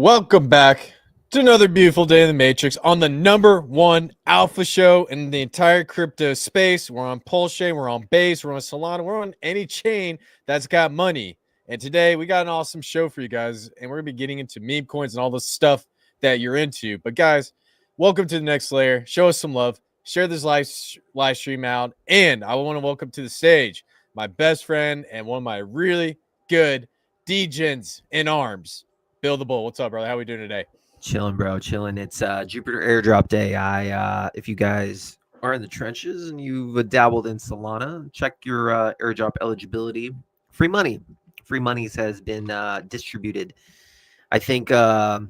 Welcome back to another beautiful day in the Matrix on the #1 alpha show in the entire crypto space. We're on Pulse Chain, we're on Base, we're on Solana, we're on any chain that's got money. And today we got an awesome show for you guys, and we're gonna be getting into meme coins and all the stuff that you're into. But guys, welcome to the next layer. Show us some love, share this live stream out, and I want to welcome to the stage my best friend and one of my really good degens in arms. Bill the Bull, what's up, brother? How we doing today? Chilling, bro. Chilling. It's Jupiter airdrop day. If you guys are in the trenches and you've dabbled in Solana, check your airdrop eligibility. Free money. Free monies has been distributed. I think the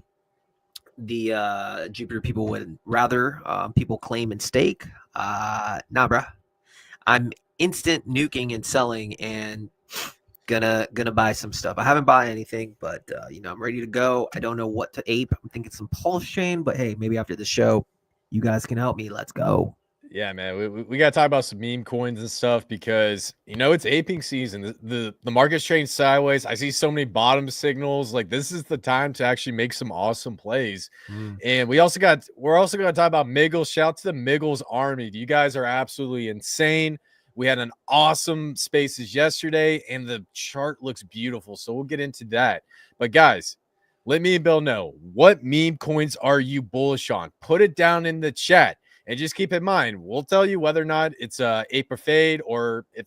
Jupiter people would rather people claim and stake. Nah, bro. I'm instant nuking and selling and gonna buy some stuff. I haven't bought anything, but I'm ready to go. I don't know what to ape. I'm thinking some Pulse Chain, but hey, maybe after the show you guys can help me. Let's go. Yeah, man, we gotta talk about some meme coins and stuff because it's aping season. The market's trading sideways. I see so many bottom signals. Like, this is the time to actually make some awesome plays. And we're also gonna talk about Miggles. Shout out to the Miggles army. You guys are absolutely insane. We had an awesome spaces yesterday, and the chart looks beautiful. So we'll get into that. But guys, let me and Bill know, what meme coins are you bullish on? Put it down in the chat, and just keep in mind, we'll tell you whether or not it's ape or fade, or if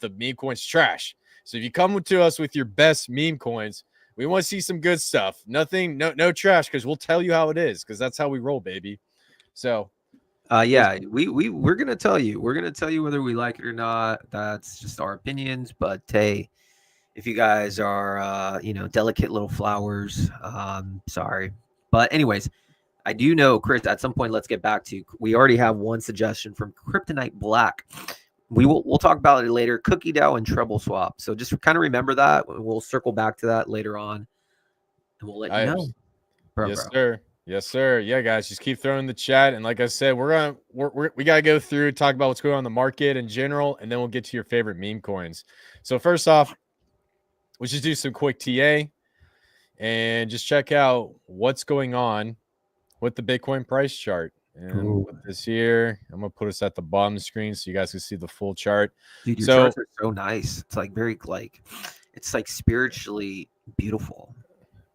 the meme coin's trash. So if you come to us with your best meme coins, we want to see some good stuff. Nothing, no trash, because we'll tell you how it is, because that's how we roll, baby. So. We're gonna tell you. We're gonna tell you whether we like it or not. That's just our opinions. But hey, if you guys are delicate little flowers, sorry. But anyways, I do know, Chris, at some point, let's get back to. We already have one suggestion from Kryptonite Black. We'll talk about it later. Cookie DAO and Treble Swap. So just kind of remember that. We'll circle back to that later on, and we'll let you know. Yes, sir. Yes, sir. Yeah, guys, just keep throwing the chat. And like I said, we got to go through, talk about what's going on in the market in general, and then we'll get to your favorite meme coins. So first off, let's just do some quick TA and just check out what's going on with the Bitcoin price chart. And this here, I'm going to put us at the bottom of the screen so you guys can see the full chart. Dude, your charts are so nice. It's like it's like spiritually beautiful.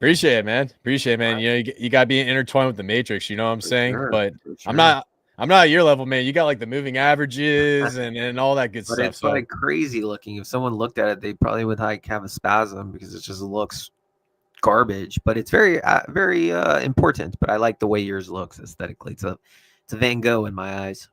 Appreciate it, man. Appreciate it, man. You got to be intertwined with the matrix. You know what I'm saying? Sure, but I'm not at your level, man. You got like the moving averages and all that good stuff. It's like crazy looking. If someone looked at it, they probably would like have a spasm because it just looks garbage. But it's very, very important. But I like the way yours looks aesthetically. It's a Van Gogh in my eyes.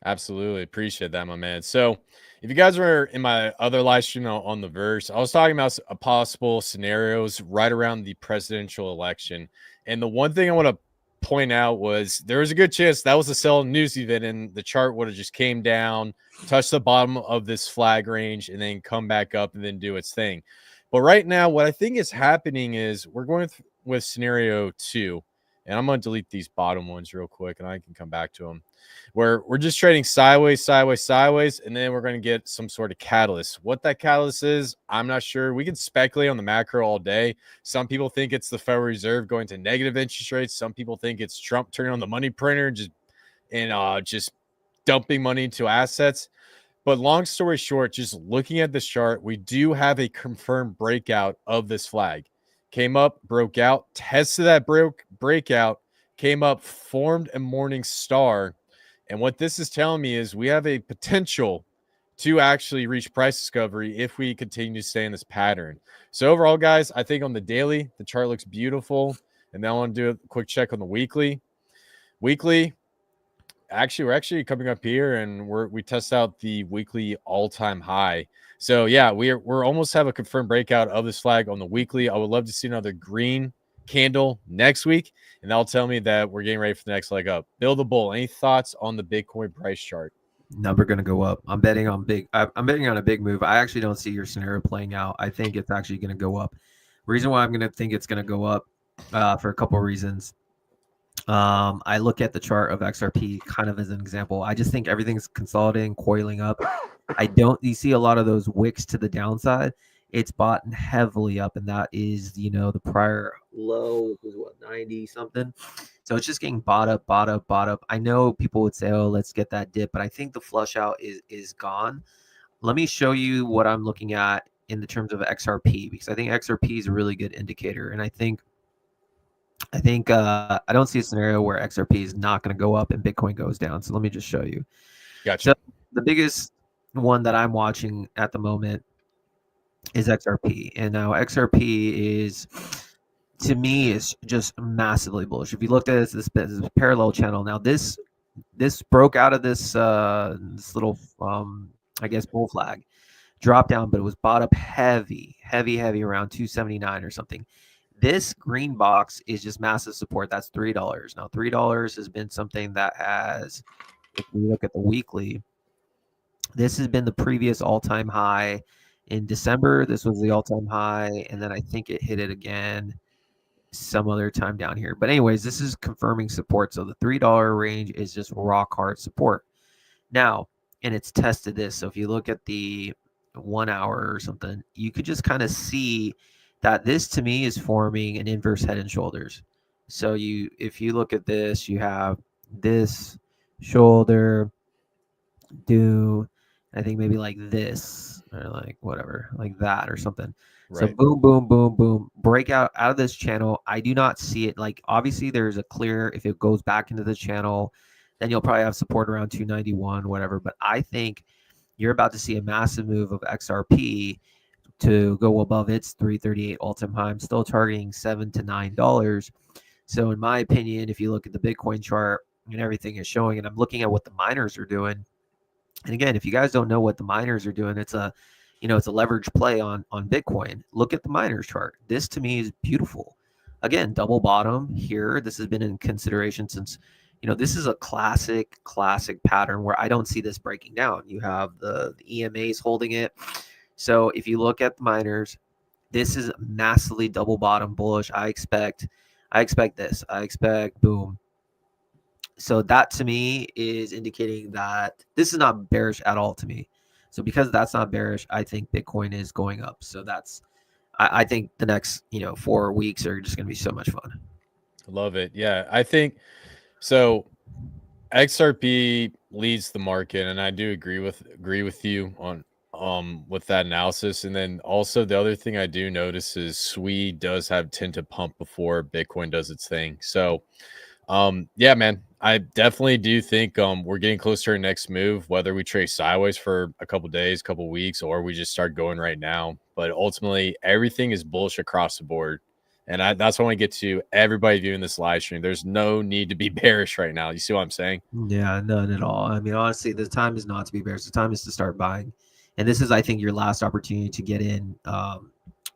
Absolutely. Appreciate that, my man. So if you guys were in my other live stream on the Verse, I was talking about possible scenarios right around the presidential election. And the one thing I want to point out was there was a good chance that was a sell news event and the chart would have just came down, touched the bottom of this flag range, and then come back up and then do its thing. But right now, what I think is happening is we're going with scenario 2. And I'm going to delete these bottom ones real quick, and I can come back to them. Where we're just trading sideways, and then we're going to get some sort of catalyst. What that catalyst is, I'm not sure. We can speculate on the macro all day. Some people think it's the Federal Reserve going to negative interest rates. Some people think it's Trump turning on the money printer and just dumping money into assets. But long story short, just looking at this chart, we do have a confirmed breakout of this flag. Came up, broke out, tested that breakout, came up, formed a morning star. And what this is telling me is we have a potential to actually reach price discovery if we continue to stay in this pattern. So overall, guys, I think on the daily, the chart looks beautiful. And then I want to do a quick check on the weekly. We're actually coming up here and we test out the weekly all-time high. So yeah, we're almost have a confirmed breakout of this flag on the weekly. I would love to see another green candle next week, and that'll tell me that we're getting ready for the next leg up. Bill the Bull, any thoughts on the Bitcoin price chart? Number going to go up. I'm betting on a big move. I actually don't see your scenario playing out. I think it's actually going to go up. Reason why I'm going to think it's going to go up for a couple of reasons. I look at the chart of XRP kind of as an example. I just think everything's consolidating, coiling up. You see a lot of those wicks to the downside. it's bought heavily up, and that is, the prior low, which was what, 90 something. So it's just getting bought up, bought up, bought up. I know people would say, oh, let's get that dip, but I think the flush out is gone. Let me show you what I'm looking at in the terms of XRP, because I think XRP is a really good indicator. And I don't see a scenario where XRP is not going to go up and Bitcoin goes down. So let me just show you. Gotcha. So the biggest one that I'm watching at the moment is XRP. And now XRP is, to me, is just massively bullish. If you looked at this parallel channel, now this broke out of this little I guess bull flag, dropped down, but it was bought up heavy around 279 or something. This green box is just massive support. That's $3. Now $3 has been something that has, if we look at the weekly, this has been the previous all-time high. In December, this was the all-time high, and then I think it hit it again some other time down here. But anyways, this is confirming support. So the $3 range is just rock hard support. Now, and it's tested this. So if you look at the 1 hour or something, you could just kind of see that this, to me, is forming an inverse head and shoulders. So if you look at this, you have this shoulder, I think maybe like this, or like whatever, like that or something. Right. So boom, boom, boom, boom, breakout out of this channel. I do not see it. Like, obviously there's a clear, if it goes back into the channel, then you'll probably have support around 291, whatever. But I think you're about to see a massive move of XRP to go above its 338 all-time high. I'm still targeting $7 to $9. So in my opinion, if you look at the Bitcoin chart and everything is showing, and I'm looking at what the miners are doing, and again, if you guys don't know what the miners are doing, it's a leverage play on Bitcoin. Look at the miners chart. This, to me, is beautiful. Again, double bottom here. This has been in consideration since, this is a classic pattern where I don't see this breaking down. You have the EMAs holding it. So if you look at the miners, this is massively double bottom bullish. I expect this. I expect boom. So that, to me, is indicating that this is not bearish at all to me. So because that's not bearish, I think Bitcoin is going up. So I think the next 4 weeks are just going to be so much fun. Love it. Yeah, I think so. XRP leads the market, and I do agree with you on with that analysis. And then also the other thing I do notice is SWE does tend to pump before Bitcoin does its thing. So yeah, man, I definitely do think we're getting close to our next move, whether we trade sideways for a couple days, couple weeks, or we just start going right now. But ultimately, everything is bullish across the board. And that's what I want to get to everybody viewing this live stream. There's no need to be bearish right now. You see what I'm saying? Yeah, none at all. I mean, honestly, the time is not to be bearish. The time is to start buying. And this is, I think, your last opportunity to get in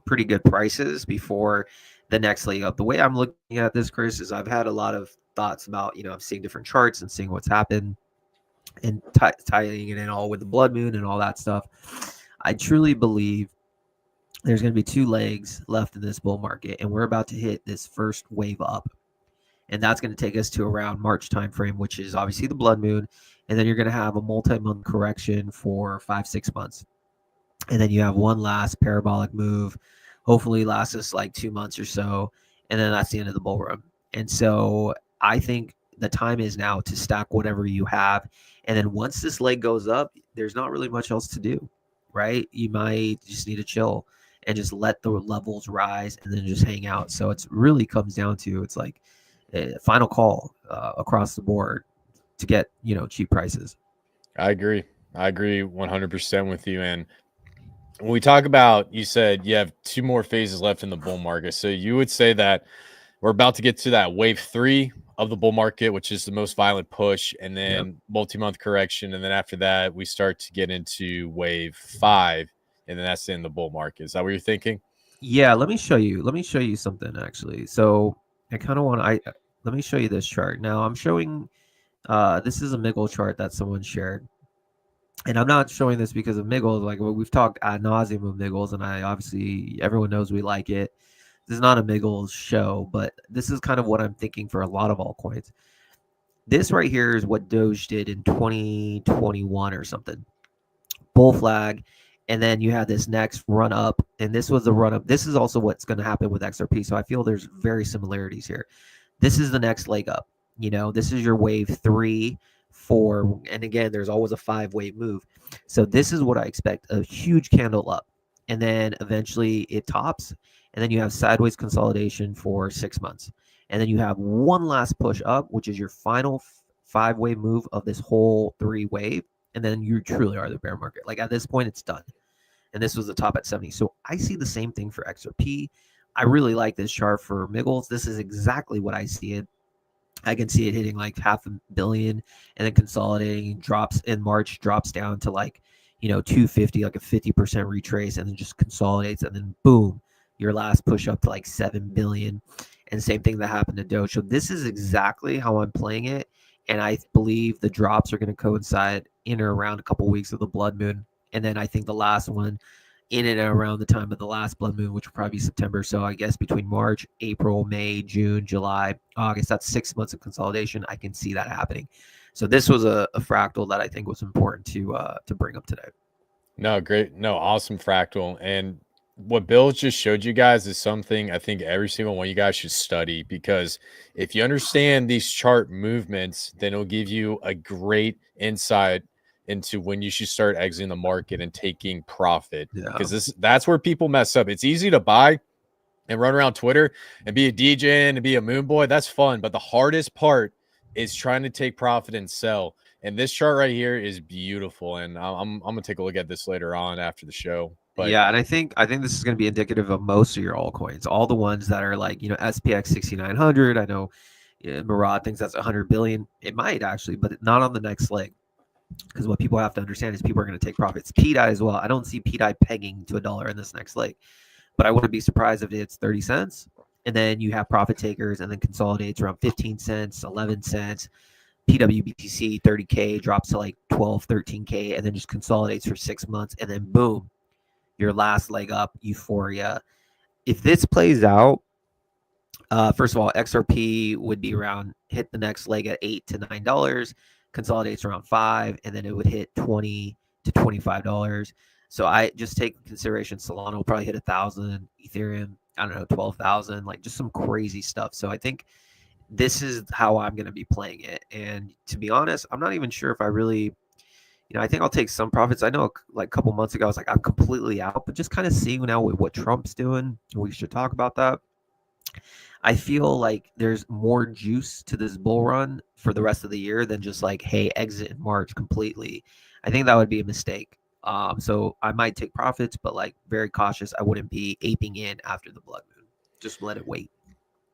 pretty good prices before the next leg up. The way I'm looking at this, Chris, is I've had a lot of thoughts about, I'm seeing different charts and seeing what's happened and tying it in all with the blood moon and all that stuff. I truly believe there's going to be 2 legs left in this bull market, and we're about to hit this first wave up. And that's going to take us to around March timeframe, which is obviously the blood moon. And then you're going to have a multi-month correction for 5-6 months. And then you have one last parabolic move, hopefully lasts us like 2 months or so. And then that's the end of the bull run. And so I think the time is now to stack whatever you have. And then once this leg goes up, there's not really much else to do, right? You might just need to chill and just let the levels rise and then just hang out. So it's really comes down to, it's like a final call across the board to get, cheap prices. I agree 100% with you. And when we talk about, you said you have 2 more phases left in the bull market. So you would say that we're about to get to that wave 3 of the bull market, which is the most violent push, and then multi-month correction. And then after that, we start to get into wave 5, and then that's in the bull market. Is that what you're thinking? Yeah, let me show you something, actually. So I kind of let me show you this chart. Now I'm showing, this is a Miggle chart that someone shared. And I'm not showing this because of Miggles. Like, we've talked ad nauseum of Miggles, and everyone knows we like it. This is not a Miggles show, but this is kind of what I'm thinking for a lot of altcoins. This right here is what Doge did in 2021 or something. Bull flag. and then you had this next run up, and this was the run up. This is also what's going to happen with XRP. So I feel there's very similarities here. This is the next leg up. This is your wave 3, 4, and again, there's always a 5-wave move. So this is what I expect: a huge candle up, and then eventually it tops, and then you have sideways consolidation for 6 months, and then you have one last push up, which is your final 5-wave move of this whole 3-wave, and then you truly are the bear market. Like at this point, it's done. And this was the top at 70. So I see the same thing for XRP. I really like this chart for Miggles. This is exactly what I see it. I can see it hitting like $500 million and then consolidating, drops in March, drops down to like, 250, like a 50% retrace, and then just consolidates, and then boom, your last push up to like 7 billion. And same thing that happened to Doge. So this is exactly how I'm playing it. And I believe the drops are going to coincide in or around a couple weeks of the blood moon. And then I think the last one in and around the time of the last blood moon, which will probably be September. So I guess between March, April, May, June, July, August, that's 6 months of consolidation. I can see that happening. So this was a fractal that I think was important to bring up today. No, great. No, awesome fractal. And what Bill just showed you guys is something I think every single one of you guys should study, because if you understand these chart movements, then it'll give you a great insight into when you should start exiting the market and taking profit. Because that's where people mess up. It's easy to buy and run around Twitter and be a DJ and be a moon boy. That's fun. But the hardest part is trying to take profit and sell. And this chart right here is beautiful. And I'm going to take a look at this later on after the show. But yeah, and I think this is going to be indicative of most of your altcoins, all the ones that are like, SPX 6900. I know Murad thinks that's 100 billion. It might actually, but not on the next leg. Because what people have to understand is people are going to take profits. PDI as well. I don't see PDI pegging to $1 in this next leg, but I wouldn't be surprised if it's 30 cents. And then you have profit takers, and then consolidates around 15 cents, 11 cents. PWBTC 30K drops to like 12, 13K, and then just consolidates for 6 months. And then boom, your last leg up, euphoria. If this plays out, first of all, XRP would be around, hit the next leg at $8 to $9. Consolidates around 5, and then it would hit $20 to $25. So I just take consideration Solana will probably hit 1,000, Ethereum, I don't know, 12,000, like just some crazy stuff. So I think this is how I'm going to be playing it. And to be honest, I'm not even sure if I really, I think I'll take some profits. I know like a couple months ago I was like, I'm completely out, but just kind of seeing now what Trump's doing, we should talk about that. I feel like there's more juice to this bull run for the rest of the year than just like, hey, exit in March completely. I think that would be a mistake. So I might take profits, but like very cautious. I wouldn't be aping in after the blood moon. Just let it wait.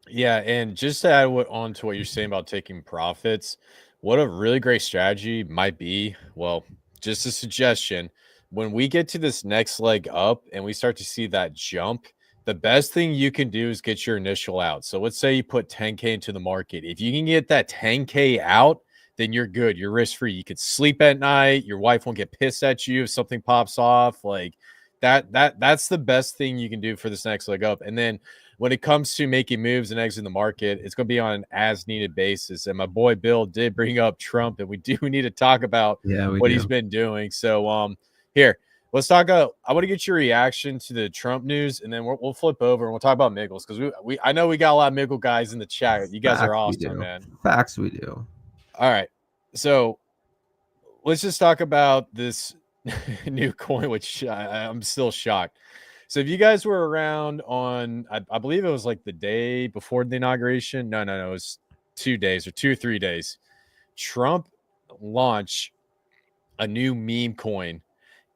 Yeah, and just to add on to what you're saying about taking profits, what a really great strategy might be. Well, just a suggestion. When we get to this next leg up and we start to see that jump, the best thing you can do is get your initial out. So let's say you put 10K into the market. If you can get that 10K out, then you're good. You're risk-free. You could sleep at night. Your wife won't get pissed at you if something pops off. Like that's the best thing you can do for this next leg up. And then when it comes to making moves and exiting the market, it's going to be on an as-needed basis. And my boy Bill did bring up Trump, and we need to talk about what he's been doing. So here. Let's talk. I want to get your reaction to the Trump news, and then we'll flip over and we'll talk about Miggles, because I know we got a lot of Miggle guys in the chat. You guys are awesome, man. Facts, we do. All right, so let's just talk about this new coin, which I'm still shocked. So if you guys were around on, I believe it was like the day before the inauguration. No, it was 2 days or 2 or 3 days. Trump launched a new meme coin.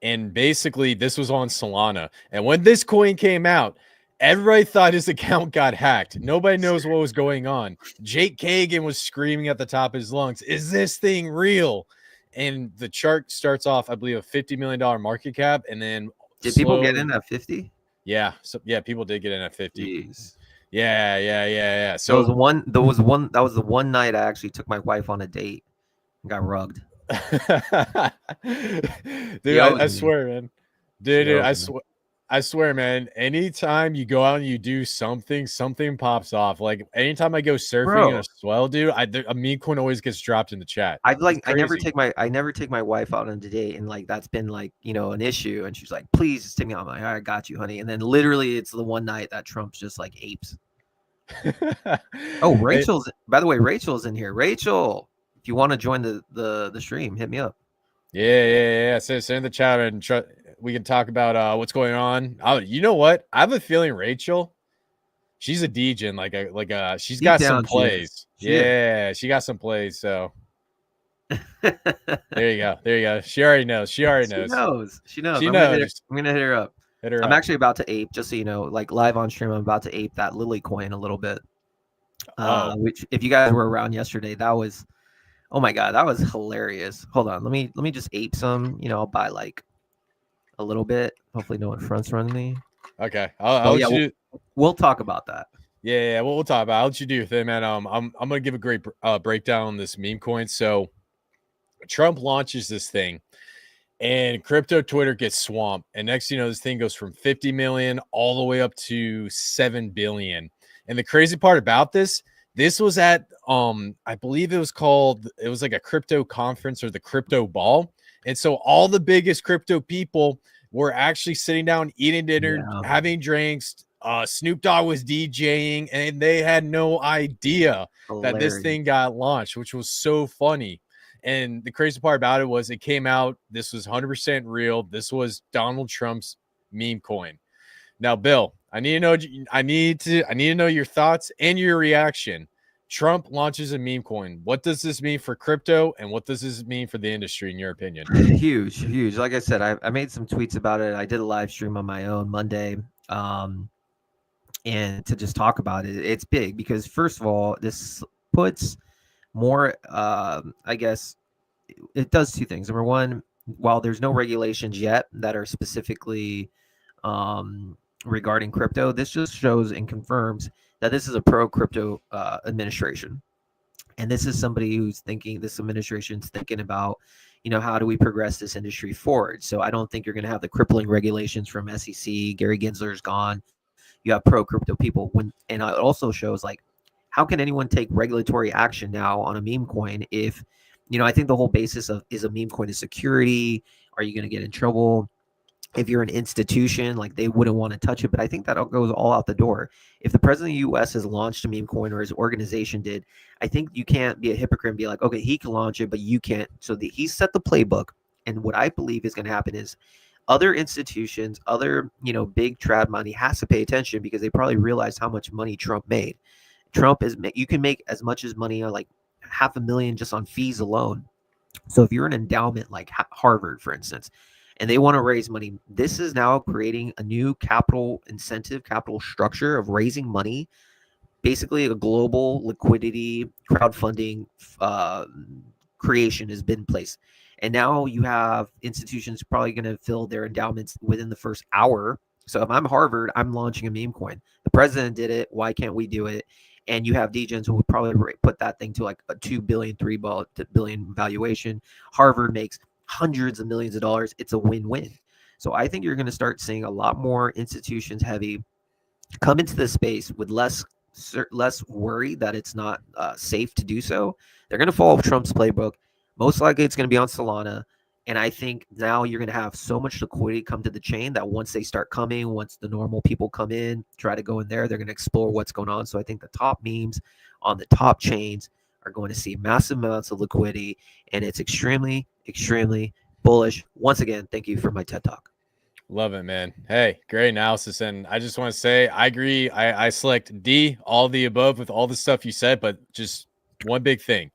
And basically, this was on Solana. And when this coin came out, everybody thought his account got hacked. Nobody knows what was going on. Jake Kagan was screaming at the top of his lungs, "Is this thing real?" And the chart starts off, I believe, a $50 million market cap. And then people get in at 50? Yeah. So yeah, people did get in at 50. Jeez. Yeah. So that was the one night I actually took my wife on a date and got rugged. Dude, I swear, man. Dude, I swear. I swear, man, anytime you go out and you do something, something pops off. Like anytime I go surfing in a Bro, swell, dude, a meme coin always gets dropped in the chat. It's I never crazy. take my wife out on a date, and like that's been like, an issue, and she's like, please just take me out. I'm like, all right, I got you, honey. And then literally it's the one night that Trump's just like apes. Oh, It- by the way, Rachel's in here. Rachel, if you want to join the stream, hit me up. yeah. So send in the chat and we can talk about what's going on. Oh, you know what? I have a feeling Rachel, she's a DJ, she's Deep got some down, she is. plays. She is. Yeah, she got some plays. So there you go. There you go. She already knows. She already She knows. knows. She knows. She I'm gonna hit her. knows. I'm gonna hit her up. Hit her I'm up. actually about to ape, just so you know, like live on stream. I'm about to ape that Lily coin a little bit. Oh, Which, if you guys were around yesterday, that was, oh my god, that was hilarious. Hold on, let me just ape some. I'll buy like a little bit. Hopefully, no one fronts running me. okay. I'll But let yeah, you do. we'll talk about that. Yeah. We'll talk about. I'll let you do your thing, man. I'm gonna give a great breakdown on this meme coin. So Trump launches this thing, and crypto Twitter gets swamped. And next, this thing goes from 50 million all the way up to 7 billion. And the crazy part about this was at I believe it was like a crypto conference or the crypto ball. And so all the biggest crypto people were actually sitting down, eating dinner, Yeah, having drinks. Snoop Dogg was DJing, and they had no idea that this hilarious. thing got launched, which was so funny. And the crazy part about it was it came out. This was 100% real. This was Donald Trump's meme coin. Now, Bill, I need to know. I need to know your thoughts and your reaction. Trump launches a meme coin. What does this mean for crypto, and what does this mean for the industry, in your opinion? Huge, huge. Like I said, I made some tweets about it. I did a live stream on my own Monday. And to just talk about it, it's big because first of all, this puts more, I guess it does two things. Number one, while there's no regulations yet that are specifically regarding crypto, this just shows and confirms that this is a pro crypto administration. And this is somebody who's thinking, this administration's thinking about, how do we progress this industry forward? So I don't think you're going to have the crippling regulations from SEC. Gary Gensler's gone. You have pro crypto people. And it also shows like, how can anyone take regulatory action now on a meme coin if, I think the whole basis of is a meme coin is security. Are you going to get in trouble? If you're an institution, like they wouldn't want to touch it, but I think that goes all out the door. If the president of the U.S. has launched a meme coin or his organization did, I think you can't be a hypocrite and be like, okay, he can launch it, but you can't. So he set the playbook, and what I believe is going to happen is other institutions, other big trad money has to pay attention because they probably realized how much money Trump made. You can make as much as money, like $500,000 just on fees alone. So if you're an endowment like Harvard, for instance, and they want to raise money, this is now creating a new capital structure of raising money, basically a global liquidity crowdfunding creation has been in place. And now you have institutions probably going to fill their endowments within the first hour. So if I'm Harvard, I'm launching a meme coin. The president did it. Why can't we do it? And you have degens who would probably put that thing to like a 2 billion, 3 billion valuation. Harvard makes hundreds of millions of dollars. It's a win-win. So I think you're going to start seeing a lot more institutions heavy come into this space with less worry that it's not safe to do so. They're going to follow Trump's playbook. Most likely it's going to be on Solana. And I think now you're going to have so much liquidity come to the chain that once they start coming, once the normal people come in, try to go in there, they're going to explore what's going on. So I think the top memes on the top chains are going to see massive amounts of liquidity. And it's extremely, extremely bullish. Once again, thank you for my TED Talk. Love it, man. Hey, great analysis. And I just want to say, I agree. I select D, all the above with all the stuff you said, but just one big thing,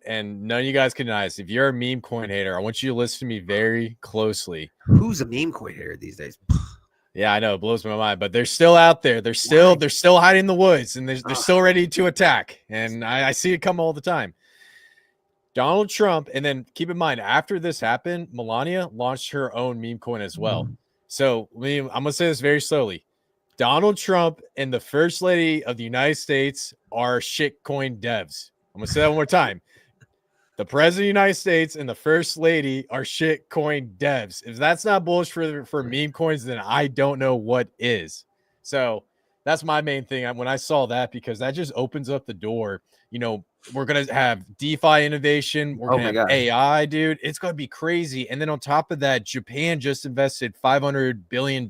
and none of you guys can deny this. If you're a meme coin hater, I want you to listen to me very closely. Who's a meme coin hater these days? Yeah, I know, it blows my mind, but they're still out there. They're still hiding in the woods, and they're still ready to attack. And I see it come all the time. Donald Trump, and then keep in mind, after this happened, Melania launched her own meme coin as well. So I'm going to say this very slowly. Donald Trump and the First Lady of the United States are shitcoin devs. I'm going to say that one more time. The president of the United States and the first lady are shit coin devs. If that's not bullish for meme coins, then I don't know what is. So that's my main thing when I saw that, because that just opens up the door. You know, we're gonna have DeFi innovation. We're gonna my have God. AI, dude. It's gonna be crazy. And then on top of that, Japan just invested $500 billion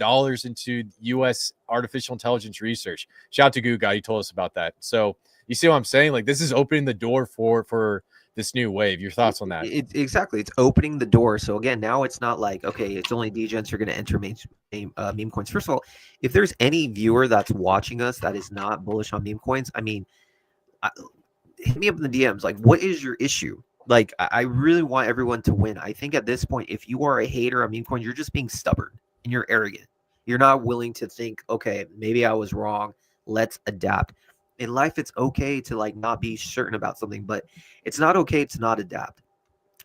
into U.S. artificial intelligence research. Shout out to Goo Guy. He told us about that. So you see what I'm saying? Like, this is opening the door for this new wave. Your thoughts on that? Exactly. It's opening the door. So again, now it's not like, okay, it's only degens who are going to enter meme coins. First of all, if there's any viewer that's watching us that is not bullish on meme coins, I mean, hit me up in the DMs. Like, what is your issue? Like, I really want everyone to win. I think at this point, if you are a hater on meme coins, you're just being stubborn and you're arrogant. You're not willing to think, okay, maybe I was wrong. Let's adapt. In life, it's okay to like not be certain about something, but it's not okay to not adapt.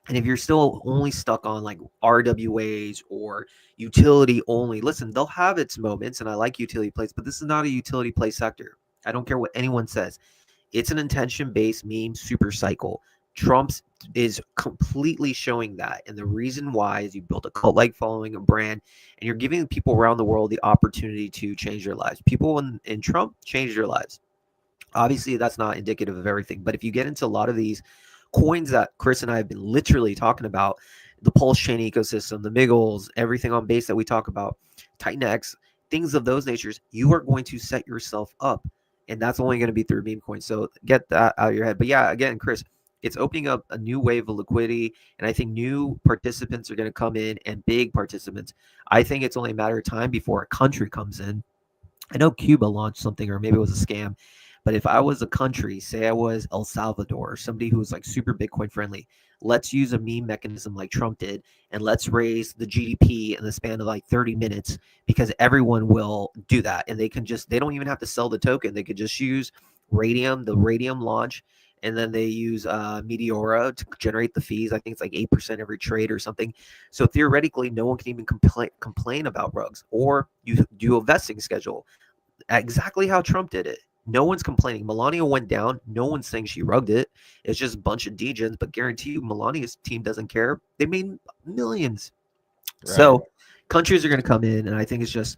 And if you're still only stuck on like RWAs or utility only, listen, they'll have its moments, and I like utility plays, but this is not a utility play sector. I don't care what anyone says. It's an intention-based meme super cycle. Trump's is completely showing that. And the reason why is you built a cult-like following, a brand, and you're giving people around the world the opportunity to change their lives. People in Trump change their lives. Obviously, that's not indicative of everything. But if you get into a lot of these coins that Chris and I have been literally talking about, the Pulse Chain ecosystem, the Miggles, everything on base that we talk about, Titan X, things of those natures, you are going to set yourself up. And that's only going to be through meme coins. So get that out of your head. But yeah, again, Chris, it's opening up a new wave of liquidity. And I think new participants are going to come in, and big participants. I think it's only a matter of time before a country comes in. I know Cuba launched something, or maybe it was a scam. But if I was a country, say I was El Salvador, or somebody who was like super Bitcoin friendly, let's use a meme mechanism like Trump did, and let's raise the GDP in the span of like 30 minutes, because everyone will do that. And they don't even have to sell the token. They could just use Radium, the Radium launch, and then they use Meteora to generate the fees. I think it's like 8% every trade or something. So theoretically, no one can even complain about rugs. Or you do a vesting schedule, exactly how Trump did it. No one's complaining. Melania went down. No one's saying she rugged it. It's just a bunch of degens, but guarantee you Melania's team doesn't care. They made millions. Right. So countries are going to come in, and I think it's just,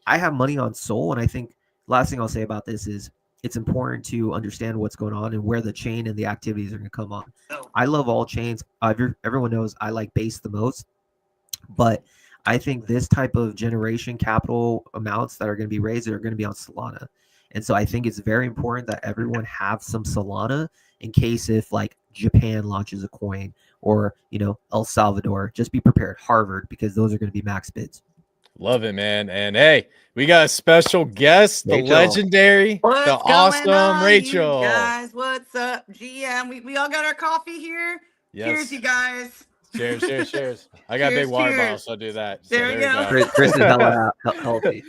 I have money on Sol, and I think last thing I'll say about this is it's important to understand what's going on and where the chain and the activities are going to come on. I love all chains. Everyone knows I like Base the most, but I think this type of generation capital amounts that are going to be raised are going to be on Solana. And so I think it's very important that everyone have some Solana in case if like Japan launches a coin, or, El Salvador, just be prepared. Harvard, because those are going to be max bids. Love it, man. And hey, we got a special guest, the legendary, the awesome Rachel. Guys, what's up, GM? We all got our coffee here. Yes. Cheers, you guys. Cheers. I got a big water bottle, so I'll do that. There you go. Chris is hella healthy.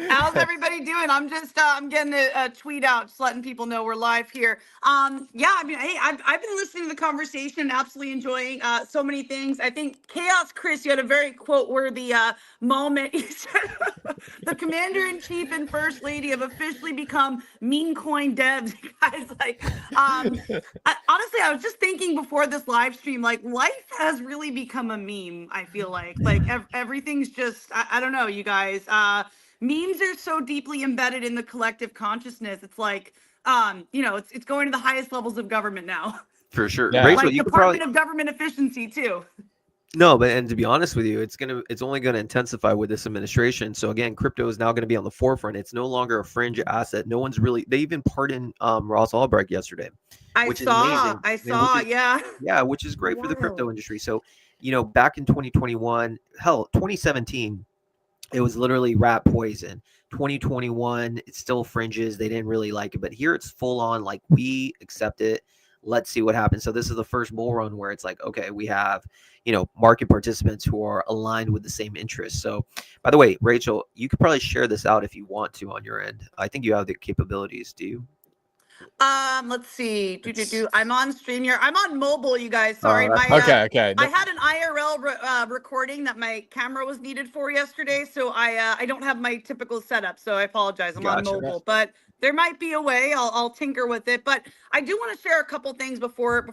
How's everybody doing? I'm just I'm getting a tweet out, just letting people know we're live here. Yeah, I mean, hey, I've been listening to the conversation, absolutely enjoying so many things. I think Chaos Chris, you had a very quote-worthy moment. You said the commander-in-chief and first lady have officially become meme coin devs. You guys, like, honestly, I was just thinking before this live stream, like, life has really become a meme. I feel like everything's just I don't know, you guys. Memes are so deeply embedded in the collective consciousness. It's like it's going to the highest levels of government now. For sure. Yeah. Rachel, like you Department of Government Efficiency too. No, and to be honest with you, it's only going to intensify with this administration. So again, crypto is now going to be on the forefront. It's no longer a fringe asset. No one's really. They even pardoned Ross Ulbricht yesterday. I saw, yeah, which is great for the crypto industry. So, back in 2021, hell, 2017, it was literally rat poison. 2021, it's still fringes. They didn't really like it, but here it's full on. Like, we accept it. Let's see what happens. So this is the first bull run where it's like, okay, we have, market participants who are aligned with the same interests. So, by the way, Rachel, you could probably share this out if you want to on your end. I think you have the capabilities. Do you? Let's see. I'm on StreamYard. I'm on mobile, you guys. Sorry. Okay. I had an IRL recording that my camera was needed for yesterday, so I don't have my typical setup. So I apologize. I'm on mobile, but there might be a way. I'll tinker with it, but I do want to share a couple things before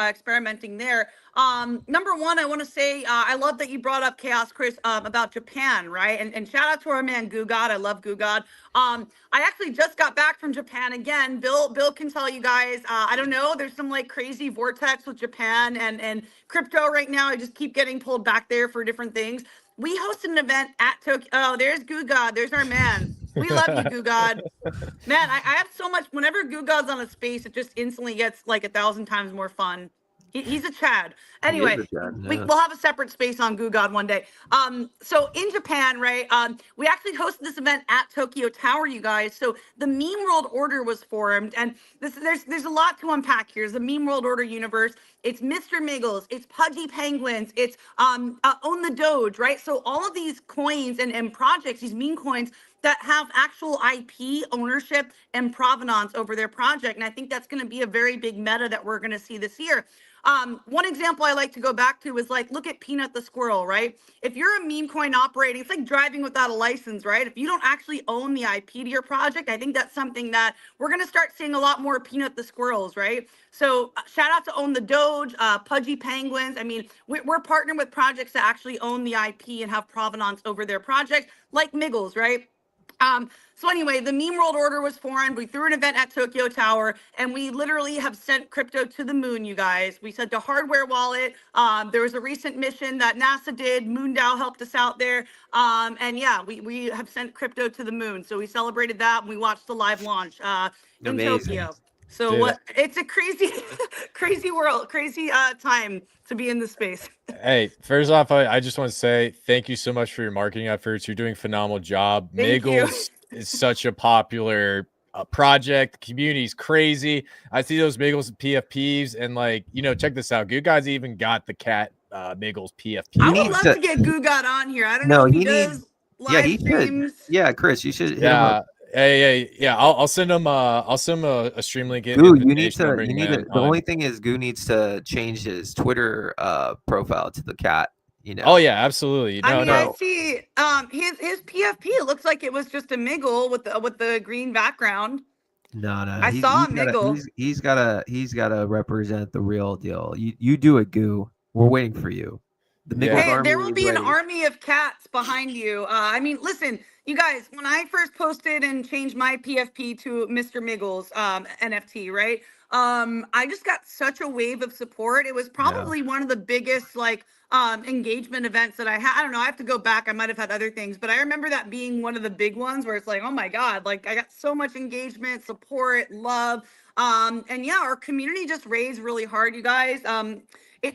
experimenting there. Number one, I want to say I love that you brought up Chaos Chris about Japan, right? And shout out to our man Goo God. I love Goo God. I actually just got back from Japan again. Bill can tell you guys. I don't know. There's some like crazy vortex with Japan and crypto right now. I just keep getting pulled back there for different things. We hosted an event at Tokyo. Oh, there's Goo God. There's our man. We love you, Goo God. Man, I have so much. Whenever Goo God's on a space, it just instantly gets like 1,000 times more fun. He's a Chad. He is Anyway, a Chad, yeah. we'll have a separate space on Goo God one day. So in Japan, right? We actually hosted this event at Tokyo Tower, you guys. So the Meme World Order was formed, and there's a lot to unpack here. There's the Meme World Order universe. It's Mr. Miggles, it's Pudgy Penguins, it's Own the Doge, right? So all of these coins and projects, these meme coins that have actual IP ownership and provenance over their project. And I think that's going to be a very big meta that we're going to see this year. One example I like to go back to is like, look at Peanut the Squirrel, right? If you're a meme coin operating, it's like driving without a license, right? If you don't actually own the IP to your project, I think that's something that we're going to start seeing a lot more Peanut the Squirrels, right? So shout out to Own the Doge, Pudgy Penguins. I mean, we're partnering with projects that actually own the IP and have provenance over their project, like Miggles, right? So anyway, the Meme World Order was formed. We threw an event at Tokyo Tower, and we literally have sent crypto to the moon, you guys. We sent a hardware wallet. There was a recent mission that NASA did. MoonDAO helped us out there. And yeah, we have sent crypto to the moon. So we celebrated that, and we watched the live launch in Amazing. Tokyo. So Dude, what? It's a crazy, crazy world, crazy time to be in this space. Hey, first off, I just want to say thank you so much for your marketing efforts. You're doing a phenomenal job. Thank you. Miggles is such a popular project. The community's crazy. I see those Miggles PFPs, and like, check this out. Good guys even got the cat Miggles PFP. I You would need love to- to get Goo God on here. I don't No, know if he he does needs- live he should. streams. Yeah, Chris, you should hit him up. Yeah. I'll send him. I'll send him a stream link. Goo, you need invitation. I'll to. bring You him need in to. The on. only thing is, Goo needs to change his Twitter profile to the cat. Oh yeah, absolutely. I mean, No. I see his PFP. It looks like it was just a Miggle with the green background. No. I saw a Miggle. He's gotta represent the real deal. You do it, Goo. We're waiting for you. The Miggles Yeah. Hey, army there will is be an ready. army of cats behind you. I mean, listen, you guys, when I first posted and changed my PFP to Mr. Miggles NFT, right? I just got such a wave of support. It was probably one of the biggest like engagement events that I had. I don't know. I have to go back. I might have had other things, but I remember that being one of the big ones where it's like, oh my God, like I got so much engagement, support, love. And yeah, our community just raised really hard, you guys.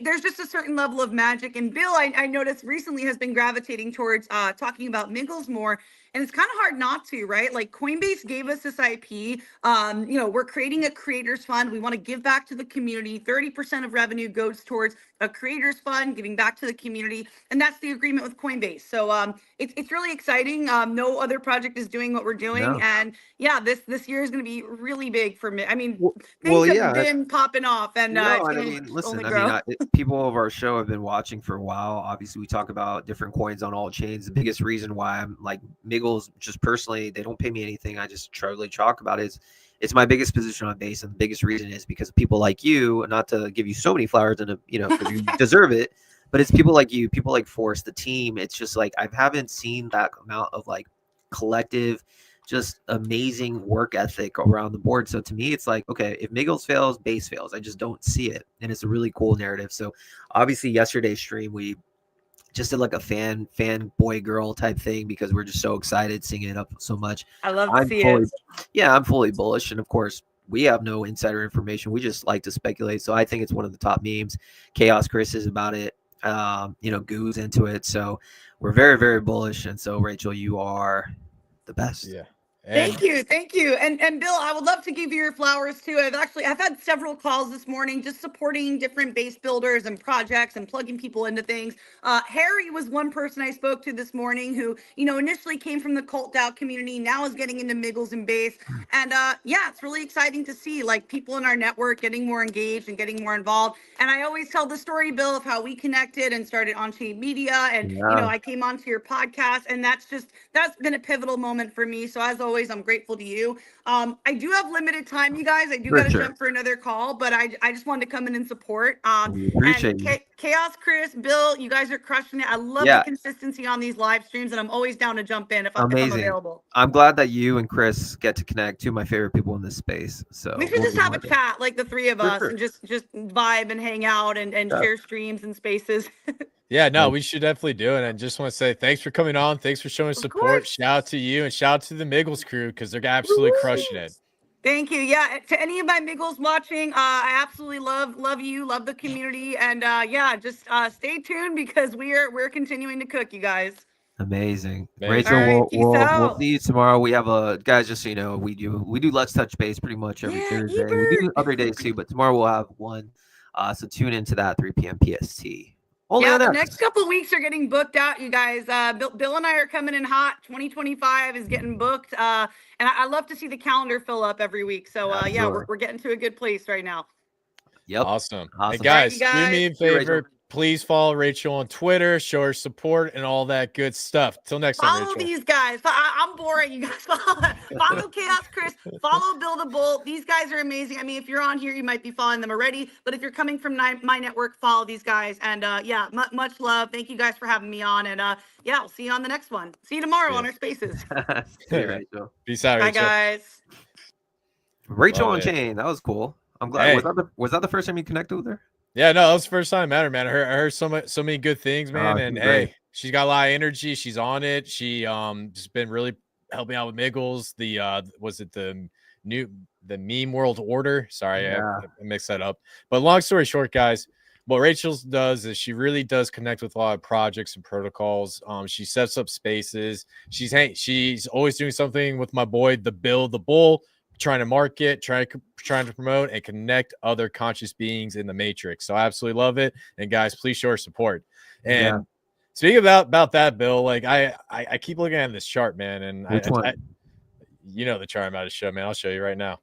There's just a certain level of magic. And Bill, I noticed recently has been gravitating towards talking about Miggles more. And it's kind of hard not to, right? Like Coinbase gave us this IP. We're creating a creators fund. We want to give back to the community. 30% of revenue goes towards a creators fund, giving back to the community. And that's the agreement with Coinbase. So it's really exciting. No other project is doing what we're doing. No. And yeah, this year is going to be really big for me. I mean, Well, things yeah. have been popping off, and No, it's and gonna I mean, listen. only I grow. mean, people of our show have been watching for a while. Obviously, we talk about different coins on all chains. The biggest reason why I'm like Miggles, just personally, they don't pay me anything. I just truly talk about it. It's my biggest position on base, and the biggest reason is because of people like you. Not to give you so many flowers, and because you deserve it, but it's people like you, people like Force, the team. It's just like I haven't seen that amount of like collective, just amazing work ethic around the board. So to me, it's like, okay, if Miggles fails, base fails. I just don't see it, and it's a really cool narrative. So obviously, yesterday's stream we just did like a fan boy girl type thing because we're just so excited, singing it up so much. I love to I'm see fully, it. yeah, I'm fully bullish, and of course, we have no insider information. We just like to speculate. So I think it's one of the top memes. Chaos Chris is about it. Goo's into it. So we're very, very bullish. And so Rachel, you are the best. Yeah. Thank you. And Bill, I would love to give you your flowers too. I've had several calls this morning just supporting different base builders and projects and plugging people into things. Harry was one person I spoke to this morning who, initially came from the Cult DAO community, now is getting into Miggles and base. And it's really exciting to see like people in our network getting more engaged and getting more involved. And I always tell the story, Bill, of how we connected and started on-chain media. And, I came onto your podcast, and that's been a pivotal moment for me. So as always, always, I'm grateful to you. I do have limited time, you guys. I do For got to sure. jump for another call, but I just wanted to come in and support. We appreciate And you. Chaos, Chris, Bill, you guys are crushing it. I love the Yeah, consistency on these live streams, and I'm always down to jump in if I'm amazing. available. I'm glad that you and Chris get to connect, two of my favorite people in this space. So We should just have a chat, like the three of For us, sure. and just vibe and hang out and Yeah. share streams and spaces. Yeah, no, we should definitely do it. And just want to say thanks for coming on. Thanks for showing support. course. Shout out to you and shout out to the Miggles crew because they're absolutely crushing it. Thank you. Yeah, to any of my Miggles watching, I absolutely love you, love the community, and yeah, just stay tuned because we're continuing to cook, you guys. Amazing. Amazing. Rachel, All right, peace we'll out. see you tomorrow. We have a guys, just so you know, we do Let's Touch Base pretty much every Yeah, Thursday. We do other days too, but tomorrow we'll have one. So tune into that 3 p.m. PST. Only Yeah, on the X. next couple of weeks are getting booked out, you guys. Bill and I are coming in hot. 2025 is getting booked, and I love to see the calendar fill up every week. So yeah, Sure. we're getting to a good place right now. Yep. Awesome. Awesome. Hey guys, All right, you do me a guys. See you, Rachel. favor. Please follow Rachel on Twitter, show her support and all that good stuff. Till next time, Follow Rachel. these guys. I'm boring. You guys follow Chaos Chris. Follow Bill the Bull. These guys are amazing. I mean, if you're on here, you might be following them already. But if you're coming from my network, follow these guys. And yeah, much love. Thank you guys for having me on. And yeah, we'll see you on the next one. See you tomorrow on our spaces. See you, Rachel. Peace out, Bye, Rachel. guys. Rachel Love on it. chain. That was cool. I'm glad. Hey. Was that the first time you connected with her? Yeah, no, that was the first time I met her, man. I heard so many good things, man. she's And great. hey, she's got a lot of energy. She's on it. She just been really helping out with Miggles. The was it the meme world order? Sorry, Yeah. I mixed that up. But long story short, guys, what Rachel does is she really does connect with a lot of projects and protocols. She sets up spaces. She's always doing something with my boy, the Bill the Bull, trying to market, trying to promote and connect other conscious beings in the matrix. So I absolutely love it. And guys, please show her support. And speaking about that, Bill, like I keep looking at this chart, man. And Which one? you know the chart I'm about to show, man. I'll show you right now.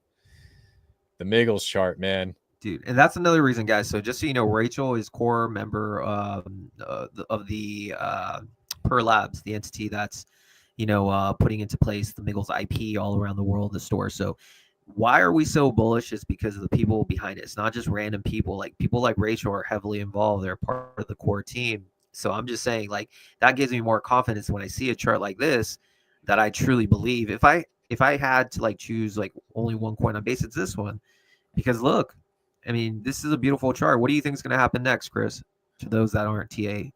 The Miggles chart, man. Dude, and that's another reason, guys. So just so you know, Rachel is core member of the Per Labs, the entity that's putting into place the Miggles IP all around the world, the store. So why are we so bullish? Is because of the people behind it. It's not just random people. Like people like Rachel are heavily involved. They're part of the core team. So I'm just saying, like, that gives me more confidence when I see a chart like this that I truly believe. If I had to like choose like only one coin on base, it's this one. Because look, I mean, this is a beautiful chart. What do you think is going to happen next, Chris? To those that aren't TA